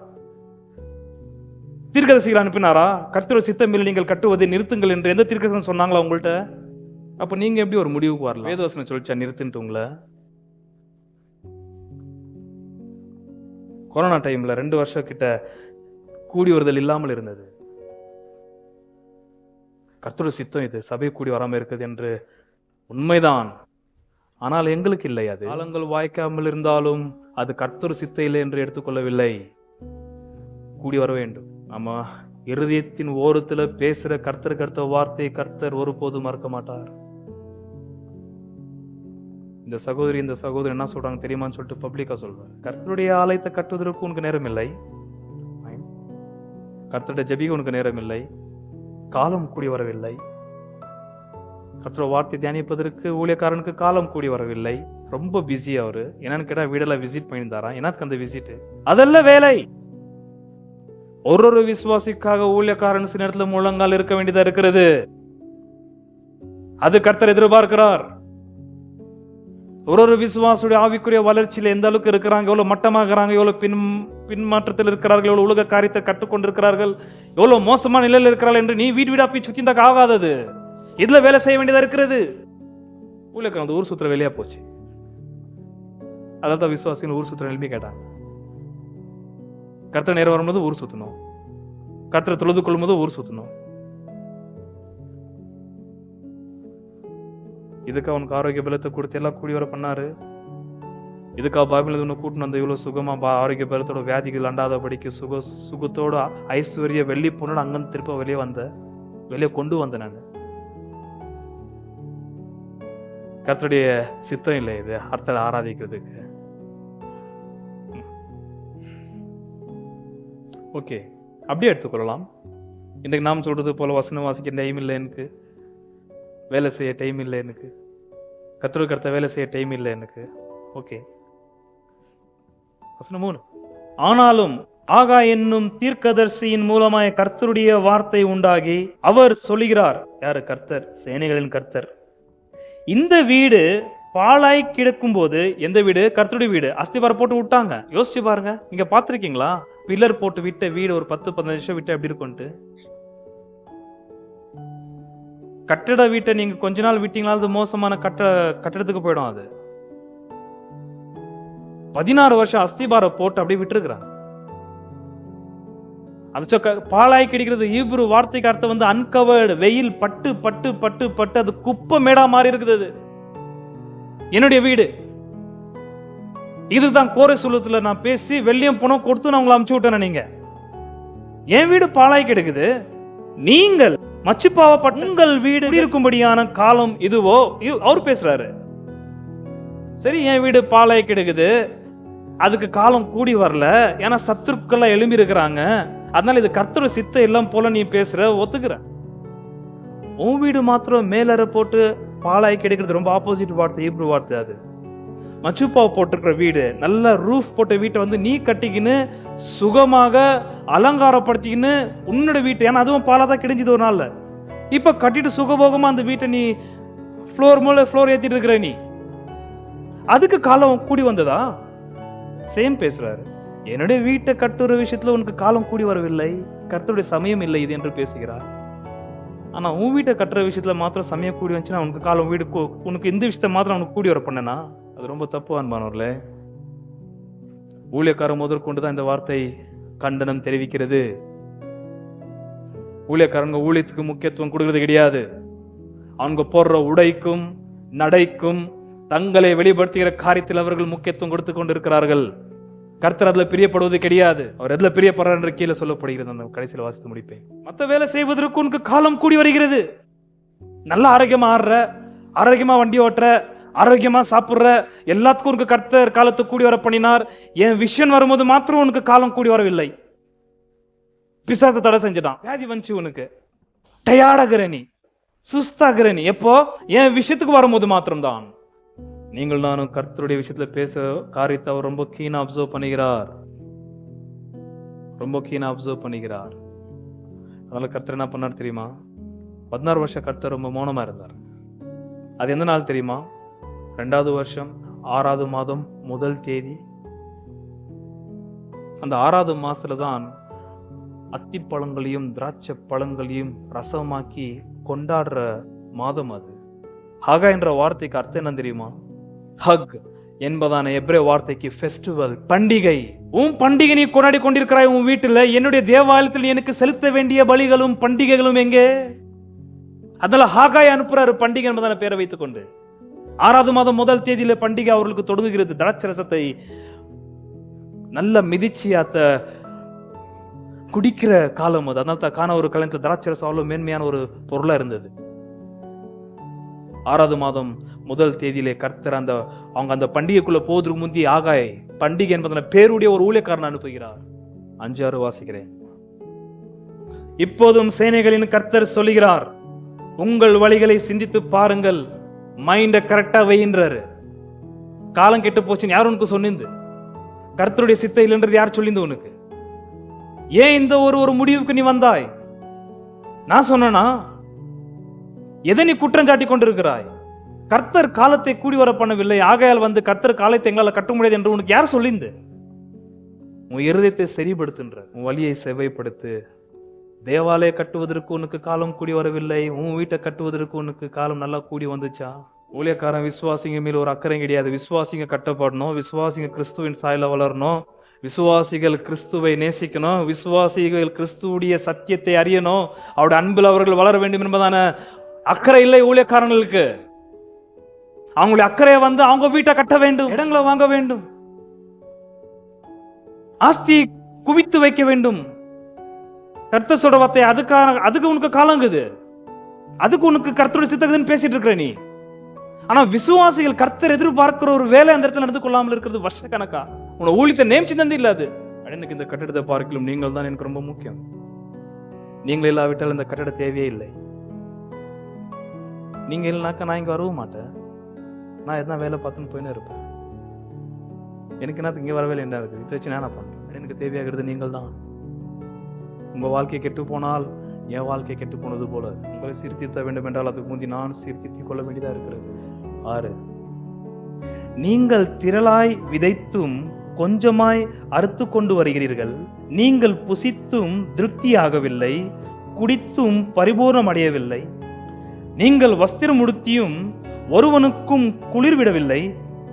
தீர்க்கதரிசிகளை அனுப்பினாரா? கர்த்தர் சித்தமில்லை, நீங்கள் கட்டுவதை நிறுத்துங்கள் என்று எந்த தீர்க்கதரிசி சொன்னாங்களா உங்கள்கிட்ட? அப்ப நீங்க எப்படி ஒரு முடிவுக்கு வரலாம்? வேதவசனம் சொல்லிச்சா நிறுத்துட்டு உங்களை? கொரோனா டைம்ல 2 வருஷம் கிட்ட கூடி வருதல் இல்லாமல் இருந்தது. கர்த்தருடைய சித்தம் இது, சபை கூடி வராமல் இருக்குது என்று உண்மைதான். ஆனால் எங்களுக்கு இல்லை. அது காலங்கள் வாய்க்காமல் இருந்தாலும் அது கர்த்தர் சித்தம் இல்லை என்று எடுத்துக்கொள்ளவில்லை. கூடி வர வேண்டும். நம்ம இருதயத்தின் ஓரத்துல பேசுற கர்த்தர் வார்த்தை கர்த்தர் ஒருபோதும் மறக்க மாட்டார். இந்த சகோதரி இந்த சகோதரி என்ன சொல்றாங்க தெரியுமான்னு சொல்லிட்டு பப்ளிக்கா சொல்றேன். கர்த்தருடைய ஆலயத்தை கட்டுவதற்கு உனக்கு நேரம் இல்லை, கர்த்தருடைய ஜெபிக்க உனக்கு நேரம் இல்லை, காலம் கூடி வரவில்லை. கர்த்தருடைய வார்த்தை தியானிப்பதற்கு ஊழியக்காரனுக்கு காலம் கூடி வரவில்லை. ரொம்ப பிஸி அவரு. என்னன்னு கேட்டா வீடெல்லாம் விசிட் பண்ணியிருந்தாரா? எனக்கு அந்த விசிட் அதெல்லாம் வேலை. ஒரு விசுவாசிக்காக ஊழியக்காரன் சில நேரத்துல முழங்கால் இருக்க வேண்டியதா இருக்கிறது. அது கர்த்தர் எதிர்பார்க்கிறார். ஒரு விசுவாசுடைய ஆவிக்குரிய வளர்ச்சியில எந்த அளவுக்கு இருக்கிறாங்க, எவ்வளவு மட்டமாகறாங்க, எவ்வளவு பின்மாற்றத்தில் இருக்கிறார்கள், எவ்வளவு உலக காரியத்தை கற்றுக்கொண்டிருக்கிறார்கள், எவ்வளவு மோசமான நிலையில் இருக்கிறார்கள் என்று நீ வீடு போய் சுத்திந்தாக்க ஆகாதது. இதுல வேலை செய்ய வேண்டியதா இருக்கிறது. ஊழியக்காரன் அந்த ஊர் சுத்துற வேலையா போச்சு. அதான் விசுவாசிகள் ஊர் சுத்துற நிலைமை கேட்டாங்க. கர்த்தர் நேரம் வரும்போது ஊர் சுத்தணும், கர்த்தரை தொழுது கொள்ளும் போது ஊர் சுத்தணும். இதுக்கு அவனுக்கு ஆரோக்கிய பலத்தை கொடுத்து எல்லாம் கூடி வர பண்ணாரு. இதுக்காக பாபிலோன் ஒன்று கூட்டின்னு வந்து இவ்வளவு சுகமா ஆரோக்கிய பலத்தோட வியாதிகள் அண்டாதபடிக்கு சுகத்தோட ஐஸ்வர்ய வெள்ளி பொண்ணு அங்கிருந்து திருப்ப வெளியே கொண்டு வந்தேன் நான். கர்த்தருடைய சித்தம் இல்லை இது கர்த்தரை ஆராதிக்கிறதுக்கு. ஓகே, அப்படியே எடுத்துக்கொள்ளலாம். இன்றைக்கு நாம் சொல்றது போல வசனம் வாசிக்க டைம் இல்லை எனக்கு, வேலை செய்ய டைம் இல்லை எனக்கு, கர்த்தர் வேலை செய்ய டைம் இல்லை எனக்கு. ஓகே, வசனம் 3. ஆனாலும் ஆகா என்னும் தீர்க்கதரிசியின் மூலமாய் கர்த்தருடைய வார்த்தை உண்டாகி அவர் சொல்லுகிறார். யாரு? கர்த்தர், சேனைகளின் கர்த்தர். இந்த வீடு பாழாய் கிடக்கும் போது, எந்த வீடு? கர்த்தருடைய வீடு. அஸ்திவாரம் போட்டு விட்டாங்க. யோசிச்சு பாருங்க, நீங்க பாத்திருக்கீங்களா? பில்லர் போட்டு விட்ட வீடு ஒரு 10-15 வருஷம் விட்டு எப்படி இருக்கும்ட்டு. கட்டட வீட்டை நீங்க கொஞ்ச நாள் விட்டீங்களா அது மோசமான கட்டடத்துக்கு போயிடும். அது 16 வருஷம் அஸ்திபாரம் போட்டு அப்படியே விட்டுருக்கிறாங்க. அது பாலாய் கிடைக்கிறது. ஈப்ரு வார்த்தைக்கு அர்த்தம் வந்து அன்கவர்டு. வெயில் பட்டு பட்டு பட்டு பட்டு அது குப்பை மேடா மாறி இருக்குது. என்னுடைய வீடு இதுதான். கோரை சுலத்துல நான் பேசி வெள்ளியம் பணம் கொடுத்து நான் உங்களை அமுச்சு விட்டேன். நீங்க என் வீடு பாலாய் கிடக்குது. நீங்கள் மச்சுப்பாவப்பட்ட உங்கள் வீடு இருக்கும்படியான காலம் இதுவோ? அவர் பேசுறாரு. சரி, என் வீடு பாலாய் கிடக்குது, அதுக்கு காலம் கூடி வரல, ஏன்னா சத்துருக்கள் எழும்பி இருக்கிறாங்க, அதனால இது கர்த்தர் சித்த எல்லாம் போல நீ பேசுற, ஒத்துக்கிற. உன் வீடு மாத்திரம் மேலற போட்டு பாலாய் கிடைக்கிறது ரொம்ப ஆப்போசிட் வார்த்தை, ஈப்ரு வார்த்தை. அது மச்சுப்பாவை போட்டிருக்கிற வீடு, நல்ல ரூஃப் போட்ட வீட்டை வந்து நீ கட்டிக்கின்னு சுகமாக அலங்காரப்படுத்திக்கின்னு உன்னோட வீட்டு, ஏன்னா அதுவும் பாலாதான் கிடைஞ்சது ஒரு நாள்ல, இப்ப கட்டிட்டு சுகபோகமா அந்த வீட்டை நீ ஃப்ளோர் ஏத்திட்டு இருக்கிற நீ, அதுக்கு காலம் கூடி வந்ததா? சேம் பேசுறாரு. என்னுடைய வீட்டை கட்டுற விஷயத்துல உனக்கு காலம் கூடி வரவில்லை, கர்த்தருடைய சமயம் இல்லை இது என்று பேசுகிறார். ஆனா உன் வீட்டை கட்டுற விஷயத்துல மாத்திரம் சமயம் கூடி வந்துச்சுன்னா உனக்கு காலம் வீடு, உனக்கு இந்த விஷயத்த மாத்திரம் உனக்கு கூடி வர பண்ணனா, அது ரொம்ப தப்பு அன்பானவர்களே. ஊழியக்காரன் முதற்கொண்டுதான் இந்த வார்த்தை கண்டனம் தெரிவிக்கிறது. ஊழியக்காரங்க ஊழியத்துக்கு முக்கியத்துவம் கொடுக்கிறது கிடையாது. அவங்க போடுற உடைக்கும் நடைக்கும் தங்களை வெளிப்படுத்துகிற காரியத்தில் அவர்கள் முக்கியத்துவம் கொடுத்து கொண்டிருக்கிறார்கள். கர்த்தர் அதுல பிரியப்படுவது கிடையாது. அவர் எதுல பிரியப்படுறார் என்று கீழே சொல்லப்படுகிறது. அந்த கடைசியில் வாசித்து முடிப்பேன். மற்ற வேலை செய்வதற்கு உனக்கு காலம் கூடி வருகிறது. நல்ல ஆரோக்கியமா ஆடுற, ஆரோக்கியமா வண்டி ஓட்டுற, ஆரோக்கியமா சாப்பிடுற, எல்லாத்துக்கும் உனக்கு கர்த்தர் காலத்தை கூடி வர பண்ணினார். என் விஷன் வரும்போது மாத்திரம் உனக்கு காலம் கூடி வரவில்லை. பிசாசை தடை செஞ்சுட்டான், வியாதி வந்துச்சு, உனக்கு டயர்டாகிற நீ, சுஸ்தாகிற நீ. எப்போ? என் விஷயத்துக்கு வரும்போது மாத்திரம்தான். நீங்கள் நானும் கர்த்தருடைய விஷயத்துல பேச காரியத்தை அவர் ரொம்ப கீனா அப்சர்வ் பண்ணுகிறார், ரொம்ப கீனா அப்சர்வ் பண்ணுகிறார். அதனால கர்த்தர் என்ன பண்ணார் தெரியுமா? 16 வருஷம் கர்த்தர் ரொம்ப மௌனமா இருந்தார். அது எந்த நாள் தெரியுமா? 2வது வருஷம் 6வது மாதம் 1 தேதி. அந்த 6வது மாசத்துல தான் அத்திப்பழங்களையும் திராட்சை பழங்களையும் ரசமாக்கி கொண்டாடுற மாதம் அது. ஹகா என்ற வார்த்தைக்கு அர்த்தம் என்ன தெரியுமா? ஹக் என்பதான எபிரேய வார்த்தைக்கு ஃபெஸ்டிவல், பண்டிகை. உன் பண்டிகை நீ கொண்டாடி கொண்டிருக்கிறாய் உன் வீட்டுல. என்னுடைய தேவாலயத்தில் எனக்கு செலுத்த வேண்டிய பலிகளும் பண்டிகைகளும் எங்கே? அதனால ஹாகாய் அனுப்புறாரு பண்டிகை என்பதான பேரை வைத்துக் கொண்டு. 6வது மாதம் 1 தேதியில பண்டிகை அவர்களுக்கு தொடங்குகிறது. திராட்சை ரசத்தை நல்ல மிதிச்சியாத்த குடிக்கிற காலம் அது. அதனால காண ஒரு கல்யாணத்துல திராட்சை ரசம் அவ்வளவு மேன்மையான ஒரு பொருளா இருந்தது. 6வது மாதம் 1 தேதியிலே கர்த்தர் அவங்க அந்த பண்டிகைக்குள்ள போவதற்கு முந்தி ஆகாய் பண்டிகை என்பதன பேருடைய ஒரு ஊழியக்காரன் அனுப்புகிறார். 5-6 வாசிக்கிறேன். இப்போதும் சேனைகளின் கர்த்தர் சொல்லுகிறார், உங்கள் வழிகளை சிந்தித்து பாருங்கள், மைண்ட கரெக்டா வைன்றாரு. காலம் கெட்டு போச்சுன்னு யார் உனக்கு சொன்னிந்து? கர்த்தருடைய சித்த இல்லைன்றது யார் சொல்லிந்து உனக்கு? ஏன் இந்த ஒரு முடிவுக்கு நீ வந்தாய்? நான் சொன்னா எதை நீ குற்றம் சாட்டி கொண்டிருக்கிறாய்? கர்த்தர் காலத்தை கூடி வர பண்ணவில்லை, ஆகையால் வந்து கர்த்தர் காலத்தை எங்களால் கட்ட முடியாது என்று உனக்கு யார் சொல்லிந்து? உன் இருதயத்தை சரிப்படுத்துன்ற, உன் வழியை செவ்வைப்படுத்து. தேவாலய கட்டுவதற்கு உனக்கு காலம் கூடி வரவில்லை, உன் வீட்டை கட்டுவதற்கு உனக்கு காலம் நல்லா கூடி வந்துச்சா? ஊழியக்காரன் விசுவாசிங்க மேல ஒரு அக்கறை கிடையாது. விசுவாசிங்க கட்டப்படணும், விசுவாசிங்க கிறிஸ்துவின் சாயல வளரணும், விசுவாசிகள் கிறிஸ்துவை நேசிக்கணும், விசுவாசிகள் கிறிஸ்துவுடைய சத்தியத்தை அறியணும், அவருடைய அன்பில் அவர்கள் வளர வேண்டும் என்பதான அக்கறை இல்லை ஊழியக்காரங்களுக்கு. அவங்களுடைய அக்கறையை வந்து அவங்க வீட்டை கட்ட வேண்டும், இடங்களை வாங்க வேண்டும், ஆஸ்தி குவித்து வைக்க வேண்டும். கர்த்தர் சொல்ற வார்த்தை அதுக்கு உனக்கு காலங்குது, அதுக்கு உனக்கு கர்த்தருடைய சித்தக்குதுன்னு பேசிட்டு இருக்கிற நீ. ஆனா விசுவாசிகள் கர்த்தர் எதிர்பார்க்கிற ஒரு வேலை அந்த இடத்துல நடந்து கொள்ளாமல் இருக்கிறது வருஷ கணக்கா. உன ஊழியத்தை நேமிச்சு தந்து இல்ல. அது எனக்கு இந்த கட்டடத்தை பார்க்கலும் நீங்கள் தான் எனக்கு ரொம்ப முக்கியம். நீங்கள் இல்லாவிட்டால் இந்த கட்டட தேவையே இல்லை. நீங்க இல்லைனாக்கா நான் இங்க வரவும் மாட்டேன். நான் எதனா வேலை பார்த்துன்னு போயின்னு இருப்பேன். எனக்கு என்ன இங்க வரவே என்ன இருக்குது, இதை வச்சு நான் பண்றேன். எனக்கு தேவையாகிறது நீங்கள் தான். உங்க வாழ்க்கை கெட்டு போனால் என் வாழ்க்கை கெட்டு போனது போல உங்களை சீர்திருத்த வேண்டும் என்றால் அதுக்கு முந்தி நான் சீர்திருத்திக் கொள்ள வேண்டியதா இருக்கிறது. 6, நீங்கள் திரளாய் விதைத்தும் கொஞ்சமாய் அறுத்து கொண்டு வருகிறீர்கள், நீங்கள் புசித்தும் திருப்தியாகவில்லை, குடித்தும் பரிபூர்ணம் அடையவில்லை, நீங்கள் வஸ்திரம் உடுத்தியும் ஒருவனுக்கும் குளிர்விடவில்லை,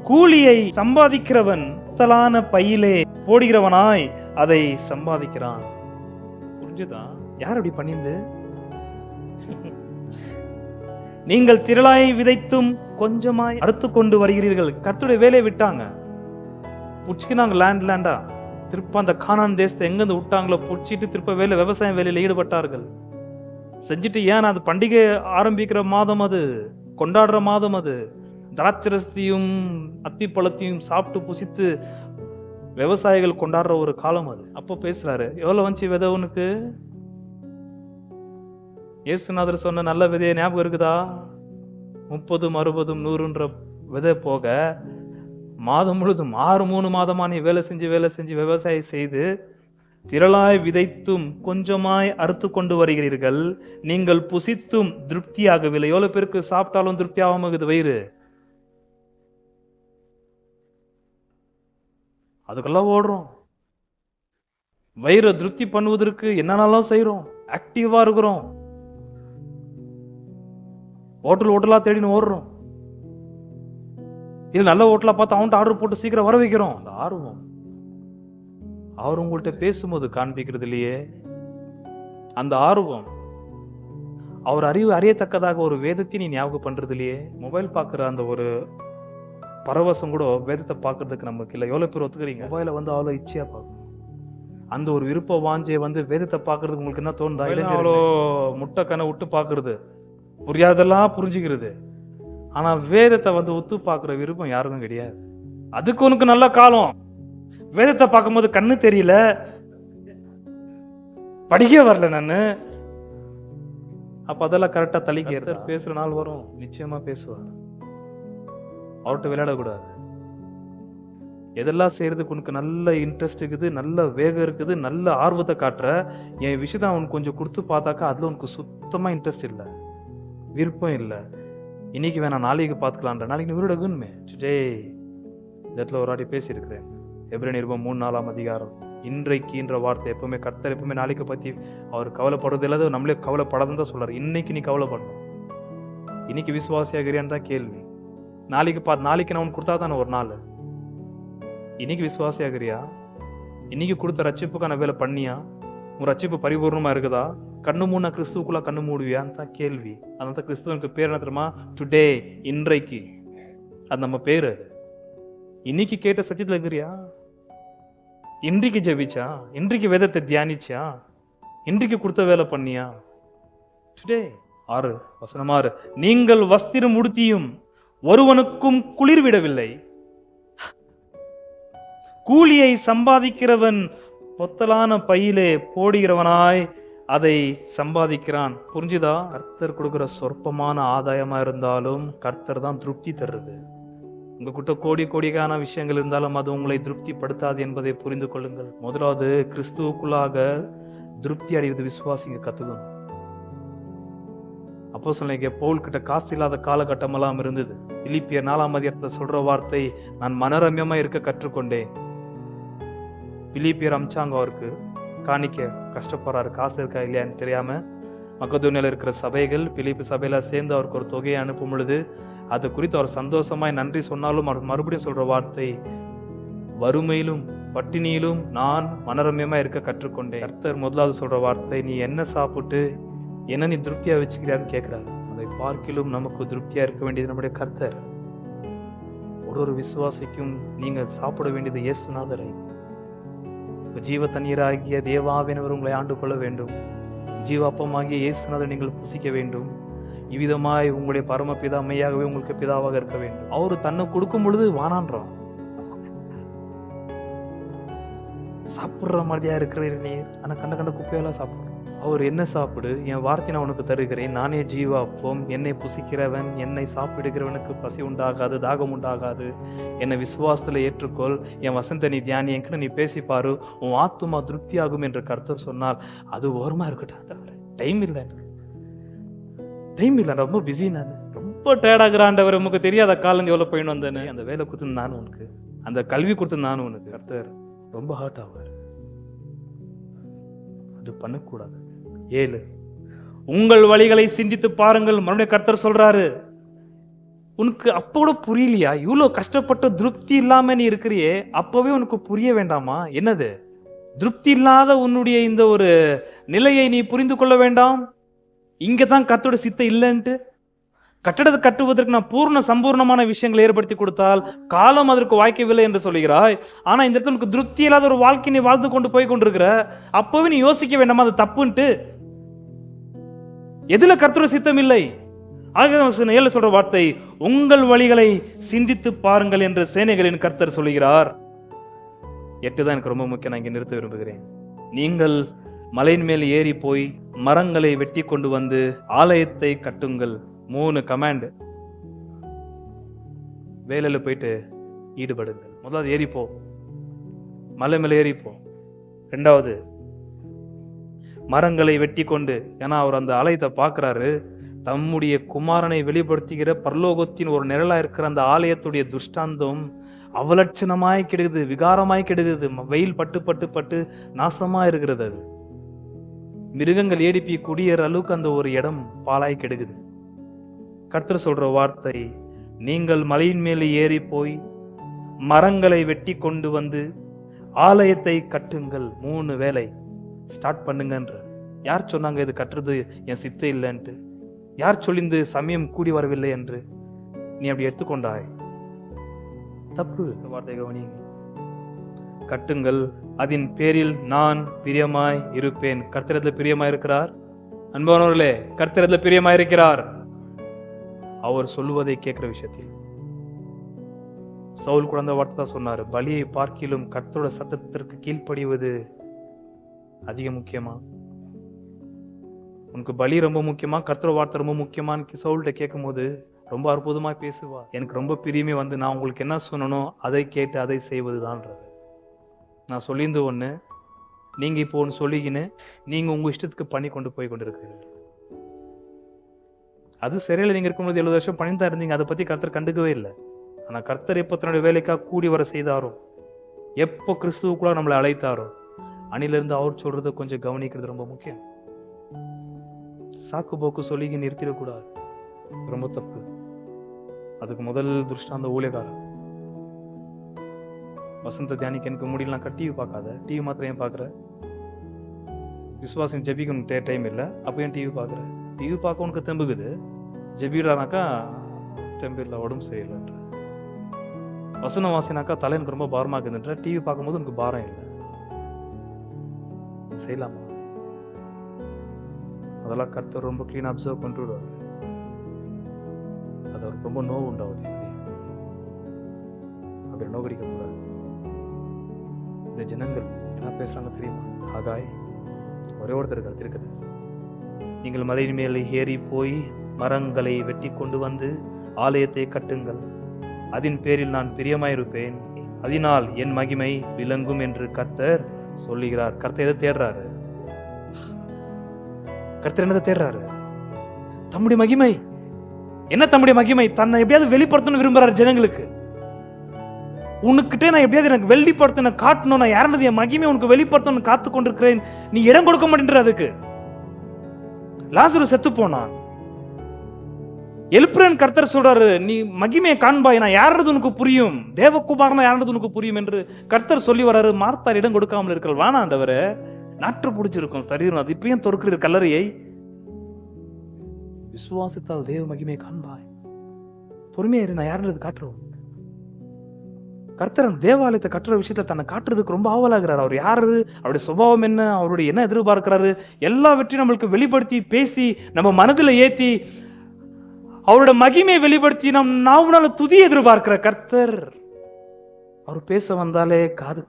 கூலியை சம்பாதிக்கிறவன் தலான பையிலே போடுகிறவனாய் அதை சம்பாதிக்கிறான். புரிஞ்சுதா? யார் அப்படி பண்ணிந்து? நீங்கள் திரளாய் விதைத்தும் கொஞ்சமாய் அறுத்து கொண்டு வருகிறீர்கள். கர்த்தருடைய வேலையை விட்டாங்க, புடிச்சுக்கினாங்க லேண்டா. திருப்ப அந்த கானான் தேசத்தை எங்கிருந்து விட்டாங்களோ புடிச்சிட்டு திருப்ப விவசாய வேலையில ஈடுபட்டார்கள். செஞ்சுட்டு ஏன் அது பண்டிகை ஆரம்பிக்கிற மாதம், அது கொண்டாடுற மாதம், அது திராட்சரசத்தையும் அத்திப்பழத்தையும் சாப்பிட்டு புசித்து விவசாயிகள் கொண்டாடுற ஒரு காலம் அது. அப்போ பேசுறாரு, எவ்வளவு வந்துச்சு விதை உனக்கு? இயேசுநாதர் சொன்ன நல்ல விதையை ஞாபகம் இருக்குதா? 30, 60, 100ன்ற விதை போக மாதம் முழுதும் 3 மாதமா நீ வேலை செஞ்சு விவசாயம் செய்து திரளாய் விதைத்தும் கொஞ்சமாய் அறுத்து கொண்டு வருகிறீர்கள், நீங்கள் புசித்தும் திருப்தியாகவில்லை. எவ்வளவு பேருக்கு சாப்பிட்டாலும் திருப்தி ஆகாம இருக்குது வயிறு? அதுக்கெல்லாம் ஓடுறோம். வயிறை திருப்தி பண்ணுவதற்கு என்னென்னலாம் செய்யறோம், ஆக்டிவா இருக்கிறோம், ஹோட்டலா தேடின்னு ஓடுறோம். இது நல்ல ஹோட்டலா பார்த்து அவன்கிட்ட ஆர்டர் போட்டு சீக்கிரம் வர வைக்கிறோம். அந்த ஆர்வம் அவர் உங்கள்கிட்ட பேசும்போது காண்பிக்கிறது இல்லையே. அந்த ஆர்வம் அவர் அறியத்தக்கதாக ஒரு வேதத்தை நீ ஞாபகம் பண்றது இல்லையே. மொபைல் பார்க்குற அந்த ஒரு பரவசம் கூட வேதத்தை பார்க்கறதுக்கு நமக்கு இல்லை. எவ்வளவு பேர் ஒத்துக்கிறீங்க? மொபைலை அவ்வளோ இச்சையா பார்க்கணும். அந்த ஒரு விருப்ப வாஞ்சையை வேதத்தை பார்க்கறதுக்கு உங்களுக்கு என்ன தோணுதா? அவ்வளோ முட்டை கண்ணை விட்டு பார்க்கறது, புரியாதெல்லாம் புரிஞ்சுக்கிறது. ஆனா வேதத்தை ஒத்து பார்க்குற விருப்பம் யாருக்கும் கிடையாது. அதுக்கு உனக்கு நல்ல காலம். வேதத்தை பார்க்கும்போது கண்ணு தெரியல, படிக்க வரல நானு, அப்ப அதெல்லாம் கரெக்டா தள்ளிக்க. பேசுற நாள் வரும், நிச்சயமா பேசுவார். அவர்கிட்ட விளையாடக்கூடாது. எதெல்லாம் செய்யறதுக்கு உனக்கு நல்ல இன்ட்ரெஸ்ட் இருக்குது, நல்ல வேகம் இருக்குது, நல்ல ஆர்வத்தை காட்டுற, என் விஷயத்த அவனுக்கு கொஞ்சம் கொடுத்து பார்த்தாக்கா அதுல உனக்கு சுத்தமா இன்ட்ரெஸ்ட் இல்லை, விருப்பம் இல்லை. இன்னைக்கு வேணாம், நாளைக்கு பார்த்துக்கலான்ற. நாளைக்கு நீ விருடகுன்னு டுடே இந்த இடத்துல ஒரு வாட்டி பேசியிருக்கிறேன். எபிரேயர் நிருபம் 3-4 அதிகாரம். இன்றைக்குன்ற வார்த்தை எப்பவுமே கர்த்தர் எப்பவுமே நாளைக்கு பத்தி அவர் கவலைப்படுறது இல்லாத நம்மளே கவலைப்படாதுன்னு தான் சொல்றாரு. இன்னைக்கு நீ கவலைப்படணும். இன்னைக்கு விசுவாசியாகிறியான்னு தான் கேள்வி. நாளைக்கு நான் உனக்கு கொடுத்தா தானே ஒரு நாள். இன்னைக்கு விசுவாசியாகிறியா? இன்னைக்கு கொடுத்த ரட்சிப்புக்கான வேலை பண்ணியா? உன் ரட்சிப்பு பரிபூர்ணமா இருக்குதா? கண்ணு மூணா கிறிஸ்துவுக்குள்ள கண்ணு மூடுவியான்னு தான் கேள்வி. அதனால கிறிஸ்துவனுக்கு பேர் என்ன தெரியுமா? டுடே, இன்றைக்கு. அது நம்ம பேரு. இன்னைக்கு கேட்ட சத்தியத்துல இருக்கிறியா? இன்றைக்கு ஜெபிச்சா? இன்றைக்கு வேதத்தை தியானிச்சா? இன்றைக்கு கொடுத்த வேலை பண்ணியா? டுடே 6 வசனம் 6. நீங்கள் வஸ்திரம் உடுத்தியும் ஒருவனுக்கும் குளிர் விடவில்லை, கூலியை சம்பாதிக்கிறவன் பொத்தலான பையிலே போடுகிறவனாய் அதை சம்பாதிக்கிறான். புரிஞ்சுதா? கர்த்தர் கொடுக்கிற சொற்பமான ஆதாயமா இருந்தாலும் கர்த்தர் தான் திருப்தி தருது. உங்ககிட்ட கோடிக்கான விஷயங்கள் இருந்தாலும் அது உங்களை திருப்திப்படுத்தாது என்பதை புரிந்து கொள்ளுங்கள். முதலாவது கிறிஸ்துவுக்குள்ளாக திருப்தி அடைவது விசுவாசிங்க கத்துக்கணும். அப்போஸ்தலனாகிய பவுல் கிட்ட காசு இல்லாத காலகட்டம் எல்லாம் இருந்தது. பிலிப்பியர் 4 அதிகாரத்துல சொல்ற வார்த்தை, நான் மனரம்யமா இருக்க கற்றுக்கொண்டேன். பிலிப்பியர் அம்சாங்க அவருக்கு காணிக்க கஷ்டப்படுறாரு, காசு இருக்கா இல்லையான்னு தெரியாம. மக்கதோனியால இருக்கிற சபைகள் பிலிப்பி சபையில சேர்ந்து அவருக்கு ஒரு தொகையை அனுப்பும் பொழுது அது குறித்து அவர் சந்தோஷமாய் நன்றி சொன்னாலும் அவர் மறுபடியும் சொல்ற வார்த்தை, வறுமையிலும் பட்டினியிலும் நான் மனரம்யமா இருக்க கற்றுக்கொண்டேன். கர்த்தர் முதலாவது சொல்ற வார்த்தை, நீ என்ன சாப்பிட்டு என்ன நீ திருப்தியா வச்சுக்கிறான்னு கேட்கிறாரு. அதை பார்க்கிலும் நமக்கு திருப்தியா இருக்க வேண்டியது நம்முடைய கர்த்தர். ஒரு விசுவாசிக்கும் நீங்க சாப்பிட வேண்டியது இயேசுநாதரை. ஜீவ தண்ணீராகிய தேவாவினவர் உங்களை ஆண்டு கொள்ள வேண்டும். ஜீவாப்பமாகிய இயேசுநாதர் நீங்கள் புசிக்க வேண்டும். இவ்விதமாய் உங்களுடைய பரமபிதா மெய்யாகவே உங்களுக்கு பிதாவாக இருக்க வேண்டும். அவரு தன்னை கொடுக்கும் பொழுது வானான்றான். சாப்பிடுற மாதிரியா இருக்கிற நீர், ஆனா கண்ட குப்பையெல்லாம் சாப்பிடுறோம். அவர் என்ன சாப்பிடு, என் வார்த்தை நான் உனக்கு தருகிறேன், நானே ஜீவாப்பம், என்னை புசிக்கிறவன், என்னை சாப்பிடுகிறவனுக்கு பசி உண்டாகாது, தாகம் உண்டாகாது. என்னை விசுவாசத்துல ஏற்றுக்கொள், என் வசந்த நீ தியானி, என்கிட்ட நீ பேசிப்பாரு, உன் ஆத்துமா திருப்தி ஆகும் என்று கர்த்தர் சொன்னால் அது ஓரமா இருக்கட்டும். டைம் இல்லை, ரொம்ப பிஸி, நான் ரொம்ப டயர்டாகிறாண்டவர். உனக்கு தெரியாத காலம் எவ்வளவு போயின்னு வந்தேன்னு. அந்த வேலை கொடுத்து நானும் உனக்கு, அந்த கல்வி கொடுத்து நானும் உனக்கு. கர்த்தர் ரொம்ப ஹார்ட் ஆவார். அது பண்ணக்கூடாது. 7, உங்கள் வழிகளை சிந்தித்து பாருங்கள். மறுபடியும் கர்த்தர் சொல்றாரு, உனக்கு அப்ப கூட புரியலையா? இவ்வளவு கஷ்டப்பட்டு திருப்தி இல்லாம நீ இருக்கிறியே, அப்பவே உனக்கு புரிய வேண்டாமா? என்னது திருப்தி இல்லாத உன்னுடைய இந்த ஒரு நிலையை நீ புரிந்து கொள்ள வேண்டாம்? இங்கதான் கர்த்தரோட சித்தம் இல்லைன்ட்டு. கட்டடத்தை கட்டுவதற்கு நான் பூர்ண சம்பூர்ணமான விஷயங்களை ஏற்படுத்தி கொடுத்தால் காலம் அதற்கு வாய்க்கவில்லை என்று சொல்லுகிறாய். ஆனா இந்த இடத்துல உனக்கு திருப்தி இல்லாத ஒரு வாழ்க்கை நீ வாழ்ந்து கொண்டு போய் கொண்டிருக்கிற. அப்பவே நீ யோசிக்க வேண்டாமா அது தப்புன்ட்டு? எதுல கர்த்தரோட சித்தம் இல்லை? ஆக சொல்ற வார்த்தை, உங்கள் வழிகளை சிந்தித்து பாருங்கள் என்று சேனைகளின் கர்த்தர் சொல்லுகிறார். 8 தான் எனக்கு ரொம்ப முக்கியம், நான் இங்க நிறுத்த விரும்புகிறேன். நீங்கள் மலையின் மேல் ஏறி போய் மரங்களை வெட்டி கொண்டு வந்து ஆலயத்தை கட்டுங்கள். 3 கமாண்ட். வேலையில போயிட்டு ஈடுபடுங்கள். முதலாவது ஏறிப்போ, மலை மேல ஏறிப்போ. ரெண்டாவது மரங்களை வெட்டி கொண்டு, ஏன்னா அவர் அந்த ஆலயத்தை பார்க்கிறாரு, தம்முடைய குமாரனை வெளிப்படுத்துகிற பரலோகத்தின் ஒரு நிழலா இருக்கிற அந்த ஆலயத்துடைய துஷ்டாந்தம் அவலட்சணமாய் கெடுகுது, விகாரமாய் கெடுகுது, வெயில் பட்டு பட்டு பட்டு நாசமா இருக்கிறது. அது மிருகங்கள் ஏடிப்பி குடியேற அளவுக்கு அந்த ஒரு இடம் பாலாய் கெடுகுது. கர்த்தர் சொல்ற வார்த்தை, நீங்கள் மலையின் மேலே ஏறி போய் மரங்களை வெட்டி கொண்டு வந்து ஆலயத்தை கட்டுங்கள். 3 வேலை ஸ்டார்ட் பண்ணுங்கன்ற. யார் சொன்னாங்க இது கட்டுறது என் சித்தை இல்லைன்ட்டு? யார் சொல்லிந்து சமயம் கூடி வரவில்லை என்று நீ அப்படி எடுத்துக்கொண்டாய்? தப்பு. வார்த்தை கவனிங்க. கட்டுங்கள், அதன் பேரில் நான் பிரியமாய் இருப்பேன். கர்த்தரிடத்தில் பிரியமாய் இருக்கிறார். அன்பானவர்களே, கர்த்தரிடத்தில் பிரியமாய் இருக்கிறார். அவர் சொல்லுவதை கேட்கிற விஷயத்தில் சவுல் கூட அந்த வார்த்தை தான் சொன்னாரு, பலியை பார்க்கிலும் கர்த்தரோட சத்தத்திற்கு கீழ்ப்படிவது அதிக முக்கியமா? உனக்கு பலி ரொம்ப முக்கியமா, கர்த்தரோட வார்த்தை ரொம்ப முக்கியமான்னு சவுல்கிட்ட கேட்கும் போது ரொம்ப அற்புதமா பேசுவா. எனக்கு ரொம்ப பிரியமே வந்து நான் உங்களுக்கு என்ன சொன்னனோ அதை கேட்டு அதை செய்வதுதான்றது. நான் சொல்லியிருந்து ஒண்ணு, நீங்க இப்போ ஒன்று சொல்லிக்கின்னு நீங்க உங்க இஷ்டத்துக்கு பண்ணி கொண்டு போய் கொண்டிருக்கிறீர்கள். அது சிறையில் நீங்க இருக்கும்போது 70 வருஷம் பண்ணிதான் இருந்தீங்க, அதை பத்தி கர்த்தர் கண்டுக்கவே இல்லை. ஆனா கர்த்தர் எப்போ தன்னுடைய வேலைக்காக கூடி வர செய்தாரோ, எப்போ கிறிஸ்துவுக்குள்ள நம்மளை அழைத்தாரோ, அணிலிருந்து அவர் சொல்றதை கொஞ்சம் கவனிக்கிறது ரொம்ப முக்கியம். சாக்கு போக்கு சொல்லி நிறுத்திடக்கூடாது, ரொம்ப தப்பு. அதுக்கு முதல் துஷ்டாந்த ஊழியக்காரன். வசந்த தியானிக்க எனக்கு முடியலாம், டிவி பார்க்காத. டிவி மாத்திரம் ஏன் பார்க்குற? விசுவாசம் ஜெபிக்கணும் டைம் இல்லை, அப்போ ஏன் டிவி பார்க்குற? டிவி பார்க்க உனக்கு தெம்புக்குது, ஜெபிடானாக்கா தெம்பு இல்லை, உடம்பு சரியில்லைன்ற. வசனம் வாசினாக்கா தலை எனக்கு ரொம்ப பாரமாக இருக்குதுன்ற. டிவி பார்க்கும்போது உனக்கு பாரம் இல்லை, செய்யலாமா? அதெல்லாம் கர்த்தர் ரொம்ப கிளீன் அப்சர்வ் பண்ணிடுவார். அது அவருக்கு ரொம்ப நோவு உண்டாவது. அப்படி நோக்கடிக்க கூடாது. இந்த ஜனங்கள் என்ன பேசுறாங்க தெரியுமா? ஆகாய் ஒரே ஒருத்தர் கருத்திருக்கிறது, நீங்கள் மலையின் மேலே ஏறி போய் மரங்களை வெட்டி கொண்டு வந்து ஆலயத்தை கட்டுங்கள், அதன் பேரில் நான் பிரியமாயிருப்பேன், அதனால் என் மகிமை விளங்கும் என்று கர்த்தர் சொல்லுகிறார். கர்த்தர் எதை தேடுறாரு? கர்த்தர் என்னதை தேடுறாரு? தம்முடைய மகிமை. என்ன தம்முடைய மகிமை? தன்னை எப்படியாவது வெளிப்படுத்தணும் விரும்புறாரு ஜனங்களுக்கு. உனக்கிட்டே நான் எப்படியாவது எனக்கு வெளிப்படுத்த காட்டணும், நான் யாருனது என் மகிமை உனக்கு வெளிப்படுத்தணும் காத்து கொண்டிருக்கிறேன், நீ இடம் கொடுக்க மாட்டேன்ற. அதுக்கு லாசரு செத்து போனான், எழுப்புறேன் கர்த்தர் சொல்றாரு, நீ மகிமையை காண்பாய், நான் யாருனது உனக்கு புரியும், தேவகுமாரனா யாருனது உனக்கு புரியும் என்று கர்த்தர் சொல்லி வராரு. மார்த்தார் இடம் கொடுக்காமல் இருக்கிற வானாண்டவரை நாற்று பிடிச்சிருக்கும் சரீரம், அது இப்பயும் தொற்கிற கல்லறையை. விசுவாசித்தால் தேவ மகிமையை காண்பாய். பொறுமையா நான் யாருன்றது காட்டுறோம். கர்த்தர் தேவாலயத்தை கட்டுற விஷயத்த தன்னை காட்டுறதுக்கு ரொம்ப ஆவலாகிறார். அவர் யாரு, அவருடைய சுபாவம் என்ன, அவருடைய என்ன எதிர்பார்க்கிறாரு, எல்லாவற்றையும் நம்மளுக்கு வெளிப்படுத்தி பேசி நம்ம மனதில் ஏற்றி அவருடைய மகிமையை வெளிப்படுத்தி நம் நாவுனால துதி எதிர்பார்க்கிற கர்த்தர். அவர் பேச வந்தாலே காது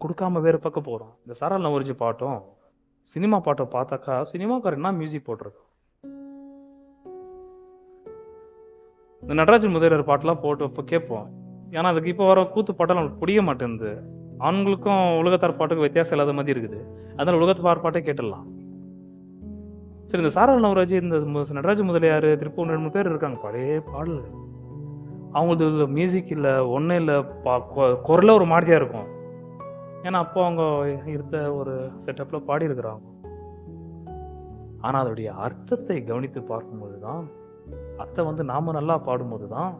கொடுக்காம வேறு பக்கம் போறோம். இந்த சாரால் நவர்ஜி பாட்டும் சினிமா பாட்டம் பார்த்தாக்கா சினிமாக்காரர் என்ன மியூசிக் போட்டிருக்கோம். இந்த நடராஜன் முதலியார் பாட்டெல்லாம் போட்டு இப்போ கேட்போம். ஏன்னா அதுக்கு இப்போ வர கூத்து பாட்டெல்லாம் நம்மளுக்கு புரிய மாட்டேங்குது. ஆண்களுக்கும் உலகத்தார் பாட்டுக்கு வித்தியாசம் இல்லாத மாதிரி இருக்குது. அதனால உலகத்தார் பாட்டே கேட்டுடலாம். சரி, இந்த சாரல் நவராஜ், இந்த நடராஜ முதலியார், திருப்பூர் 2 பேர் இருக்காங்க, பழைய பாடல். அவங்களுக்கு மியூசிக் இல்லை, ஒன்றும் இல்லை, குரல ஒரு மாதிரியா இருக்கும். ஏன்னா அப்போ அவங்க இருந்த ஒரு செட்டப்பில் பாடியிருக்கிறாங்க. ஆனால் அதோடைய அர்த்தத்தை கவனித்து பார்க்கும்போது தான், அர்த்தம் நாம நல்லா பாடும்போது தான்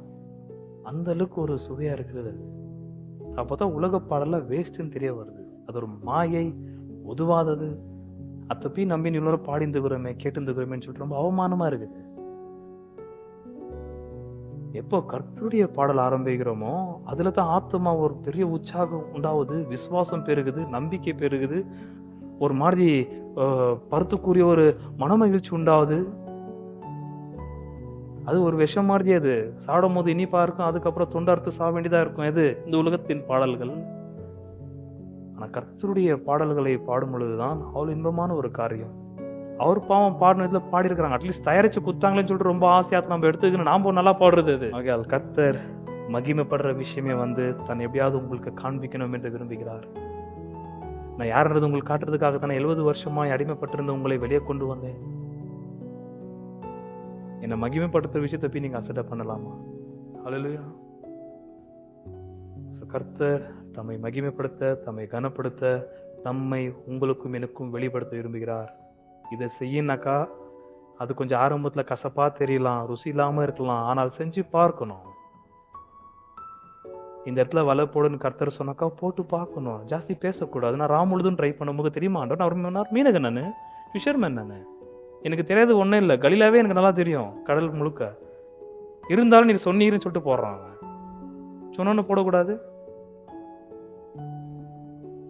அந்த அளவுக்கு ஒரு சுவையா இருக்கிறது. அப்போதான் உலக பாடலாம் வேஸ்ட்ன்னு தெரிய வருது. அது ஒரு மாயை, உதுவாதது. அத்தை போய் நம்பி இன்னொரு பாடிந்துக்கிறோமே கேட்டுந்துக்கிறோமேன்னு சொல்லிட்டு ரொம்ப அவமானமா இருக்குது. எப்போ கர்த்தருடைய பாடல் ஆரம்பிக்கிறோமோ அதுல தான் ஆத்மா ஒரு பெரிய உற்சாகம் உண்டாகுது, விசுவாசம் பெருகுது, நம்பிக்கை பெருகுது, ஒரு மாதிரி பருத்துக்குரிய ஒரு மனமகிழ்ச்சி உண்டாகுது. அது ஒரு விஷம் மாதிரி. அது சாடும் போது இனிப்பா இருக்கும், அதுக்கப்புறம் தொண்டர்த்து சாக வேண்டியதா இருக்கும். எது? இந்த உலகத்தின் பாடல்கள். ஆனா கர்த்தருடைய பாடல்களை பாடும் பொழுதுதான் அவ்வளவு இன்பமான ஒரு காரியம். அவர் பாவம் பாடின இதுல பாடியிருக்கிறாங்க, அட்லீஸ்ட் தயாரிச்சு குத்தாங்களேன்னு சொல்லிட்டு ரொம்ப ஆசையா நம்ம எடுத்துக்கணும், நாம நல்லா பாடுறது அது. அது கர்த்தர் மகிமைப்படுற விஷயமே வந்து தன்னை எப்படியாவது உங்களுக்கு காண்பிக்கணும் என்று விரும்புகிறார். நான் யாருன்றது உங்களுக்கு காட்டுறதுக்காக தானே 70 வருஷமாய் அடிமைப்பட்டிருந்த உங்களை வெளியே கொண்டு வந்தேன். என்னை மகிமைப்படுத்துற விஷயத்தை போய் நீங்க அசட்டை பண்ணலாமா? ஹல்லேலூயா. கர்த்தர் தம்மை மகிமைப்படுத்த, தம்மை கனப்படுத்த, தம்மை உங்களுக்கும் எனக்கும் வெளிப்படுத்த விரும்புகிறார். இதை செய்யினாக்கா அது கொஞ்சம் ஆரம்பத்துல கசப்பா தெரியலாம், ருசி இல்லாம இருக்கலாம், ஆனால் செஞ்சு பார்க்கணும். இந்த இடத்துல வலை போடுன்னு கர்த்தர் சொன்னாக்கா போட்டு பார்க்கணும். ஜாஸ்தி பேசக்கூடாது. நான் ராமுழுதும் ட்ரை பண்ணும்போது தெரியுமா, நான் மீனகன், நான் ஃபிஷர்மேன், நான் எனக்கு தெரியாது ஒன்றும் இல்லை. கலிலாவே எனக்கு நல்லா தெரியும், கடல் முழுக்க. இருந்தாலும் நீ சொன்னீங்கன்னு சொல்லிட்டு போடுறான். சொன்னோன்னு போடக்கூடாது.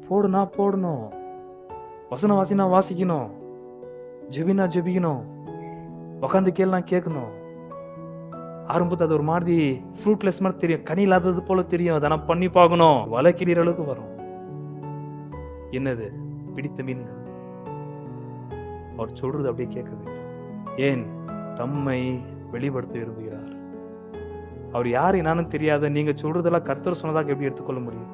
போடுனா போடணும், வசனம் வாசினா வாசிக்கணும், ஜெபினா ஜெபிக்கணும், உக்காந்து கேள்னா கேட்கணும். ஆரம்பத்து அது ஒரு மாதிரி ஃப்ரூட்லெஸ் மாதிரி தெரியும், கனி இல்லாதது போல தெரியும். அதை நான் பண்ணி பார்க்கணும், வலை கிளியற அளவுக்கு வரும். என்னது? பிடித்த மீன்கள். அவர் சொல்றது அப்படியே கேட்குது. ஏன்? தம்மை வெளிப்படுத்த விரும்புகிறார். அவர் யார் என்னான்னு தெரியாத நீங்க சொல்றதெல்லாம் கர்த்தர் சொன்னதாக எப்படி எடுத்துக்கொள்ள முடியும்?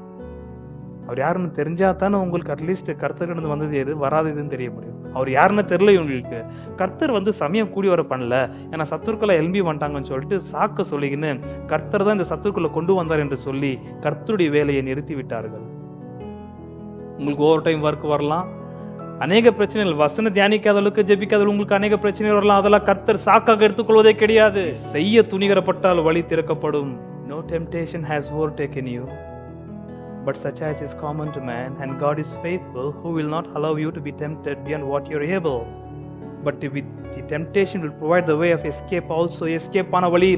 அவர் யாருன்னு தெரிஞ்சா தானே உங்களுக்கு அட்லீஸ்ட் கர்த்தர்கிட்ட வந்தது எது வராதுன்னு தெரிய முடியும். அவர் யாருன்னு தெரியல உங்களுக்கு. கர்த்தர் வந்து சமயம் கூடி வர பண்ணல, ஏன்னா சத்துருக்களை எல்பி வந்துட்டாங்கன்னு சொல்லிட்டு சாக்க சொல்லிக்கின்னு கர்த்தர் தான் இந்த சத்துருக்குள்ள கொண்டு வந்தார் என்று சொல்லி கர்த்தருடைய வேலையை நிறுத்தி விட்டார்கள். உங்களுக்கு ஓவர் டைம் ஒர்க் வரலாம், அநேக பிரச்சனைகள், வசன தியானிக்காத அளவுக்கு ஜெபிக்காத உங்களுக்கு அநேக பிரச்சனைகள் வரலாம். அதெல்லாம் கர்த்தர் சாக்காக எடுத்துக்கொள்வதே கிடையாது. செய்ய துணிகரப்பட்டால் வழி திறக்கப்படும். No temptation has overtaken you, but such as is common to man, and God is faithful, who will not allow you to be tempted beyond what you are able, but with the temptation will provide the way of escape also. Escape ஆன வழி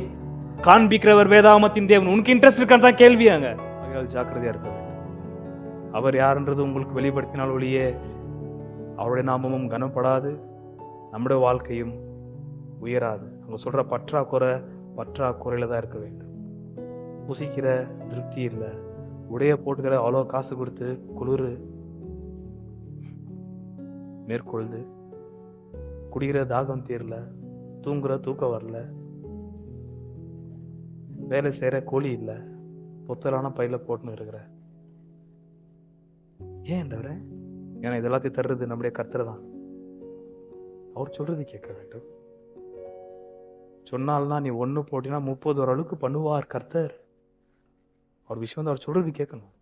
காண்பிக்கிறவர் வேதாகமத்தின் தேவன். உனக்கு interest இருக்கான்னு தான் கேள்வியாங்க. ஆகையால் ஜாக்கிரதையா இருக்க வேண்டும். அவர் யாருன்றது உங்களுக்கு வெளிப்படுத்தினால் ஒழியே அவருடைய நாமமும் கனப்படாது, நம்முடைய வாழ்க்கையும் உயராது. அவங்க சொல்ற பற்றாக்குறையில தான் இருக்க வேண்டும். புசிக்கிற திருப்தி இல்லை, உடைய போட்டுக்கிற அவ்வளோ காசு கொடுத்து குளிர் மேற்கொள்ளுது, குடிக்கிற தாகம் தீரல, தூங்குற தூக்கம் வரல, வேலை செய்யற கூலி இல்லை, பொத்தலான பையில போட்டுன்னு இருக்கிற. ஏன் தவிர? ஏன்னா இதெல்லாத்தையும் தர்றது நம்முடைய கர்த்தர் தான். அவர் சொல்றது கேட்க வேண்டும். சொன்னால்னா நீ 1 போட்டினா 30 ஒரு அளவுக்கு பண்ணுவார் கர்த்தர். அவர் விஷயம் வந்து அவர் சொல்றது கேட்கணும்.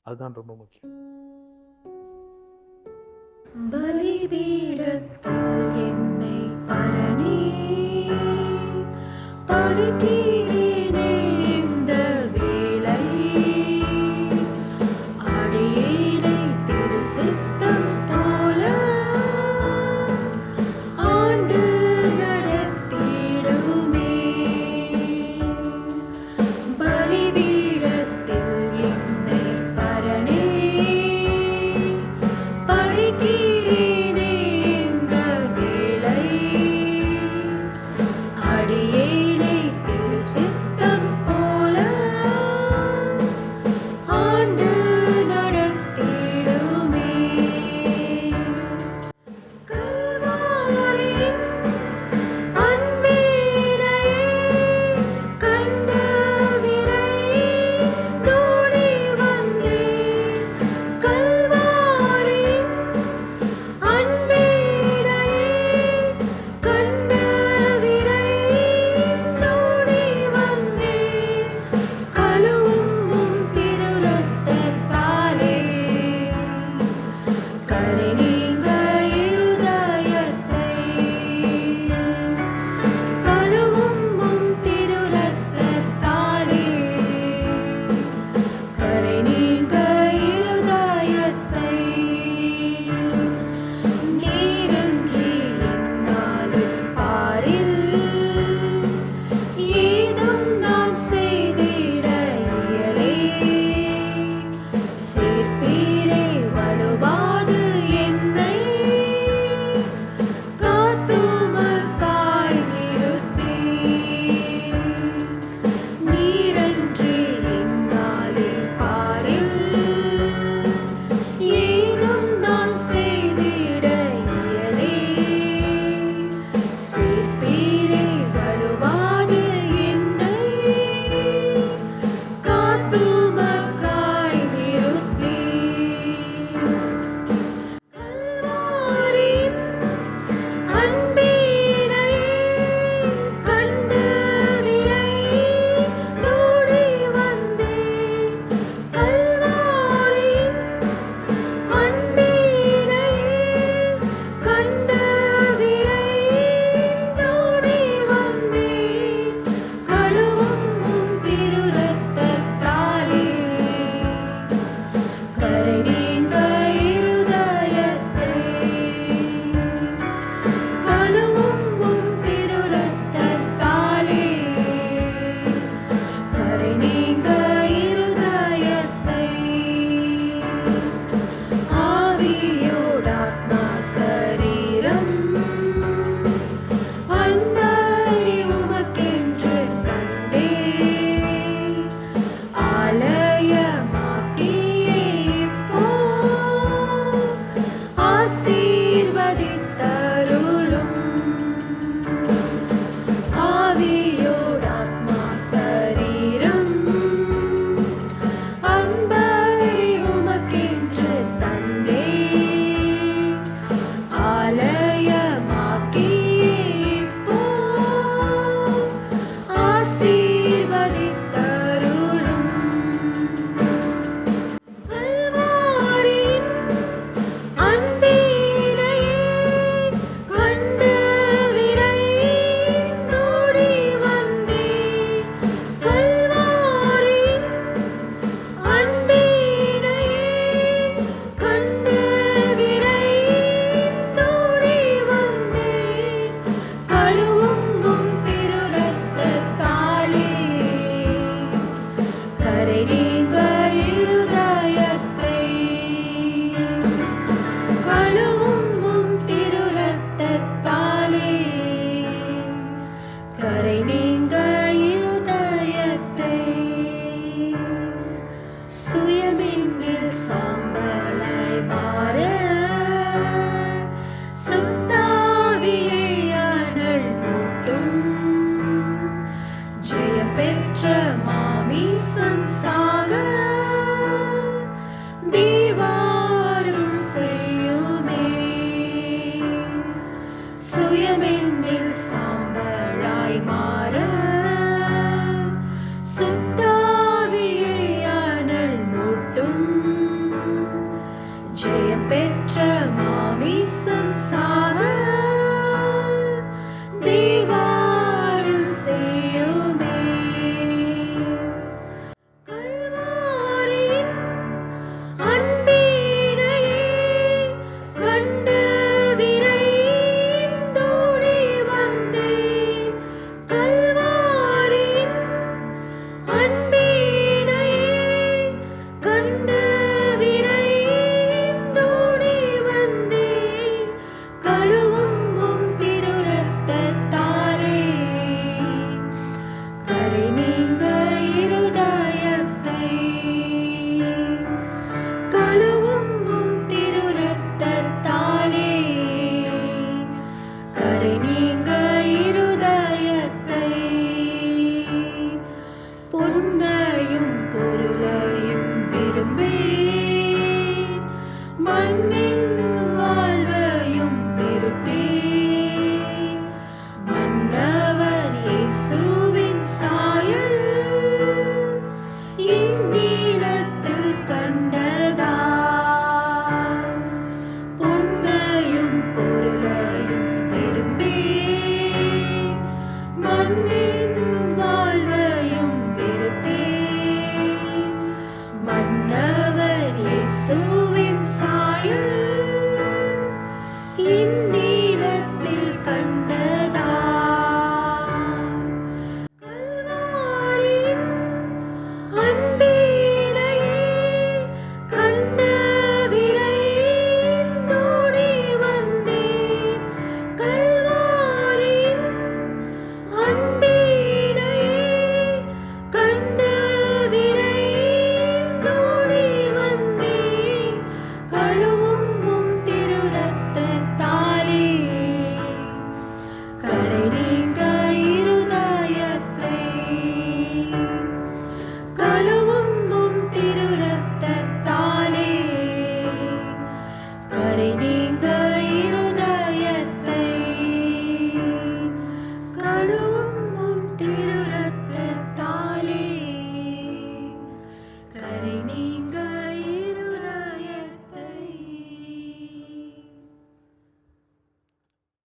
அதுதான் ரொம்ப முக்கியம். பலிபீடத்தில் என்னை பரணி படுக்கிறேனே இந்த வேளை, அடியேனை திரு சித்தம் போல ஆண்டு நடத்திடுமே. பலிபீடத்தில் என்னை பரணி படுக்கிறேனே இந்த வேளை, அடியேனை திரு மனமென்னில் சாம்பலாய் மாற சுத்தாவியை அனல் மூட்டும். ஜெயம் பெற்ற மாமிசம் சாக தேவாருள் செய்யுமே. கல்வாரியின் அன்பினையே கண்டு விரைந்தோடி வந்தேன். கல்வாரியின் அன்பினையே கண்டு விரைந்தோடி வந்தேன். கழுவும் உம் திரு இரத்தத்தாலே கரை நீங்க இருதயத்தை. கழுவும் உம் திரு இரத்தத்தாலே கரை நீங்க இருதயத்தை. பொன்னையும் பொருளையும் விரும்பேன், மண்ணின் வாழ்வையும் வெறுத்தேன். மன்னவர் இயேசுவின் சாயல் இந்நிலத்தில் கண்டதா. பொன்னையும் பொருளையும் விரும்பேன், மண்ணின் வாழ்வையும் வெறுத்தேன். மன்னவர் இயேசுவின் சாயல் இந்நிலத்தில் கண்டதா. கல்வாரியின் அன்பினையே கண்டு விரைந்தோடி வந்தேன். கல்வாரியின் அன்பினையே கண்டு விரைந்தோடி வந்தேன். கழுவும் உம் திரு இரத்தத்தாலே கரை நீங்க இருதயத்தை. கழுவும் உம் திரு இரத்தத்தாலே கரை நீங்க இருதயத்தை. கழுவும்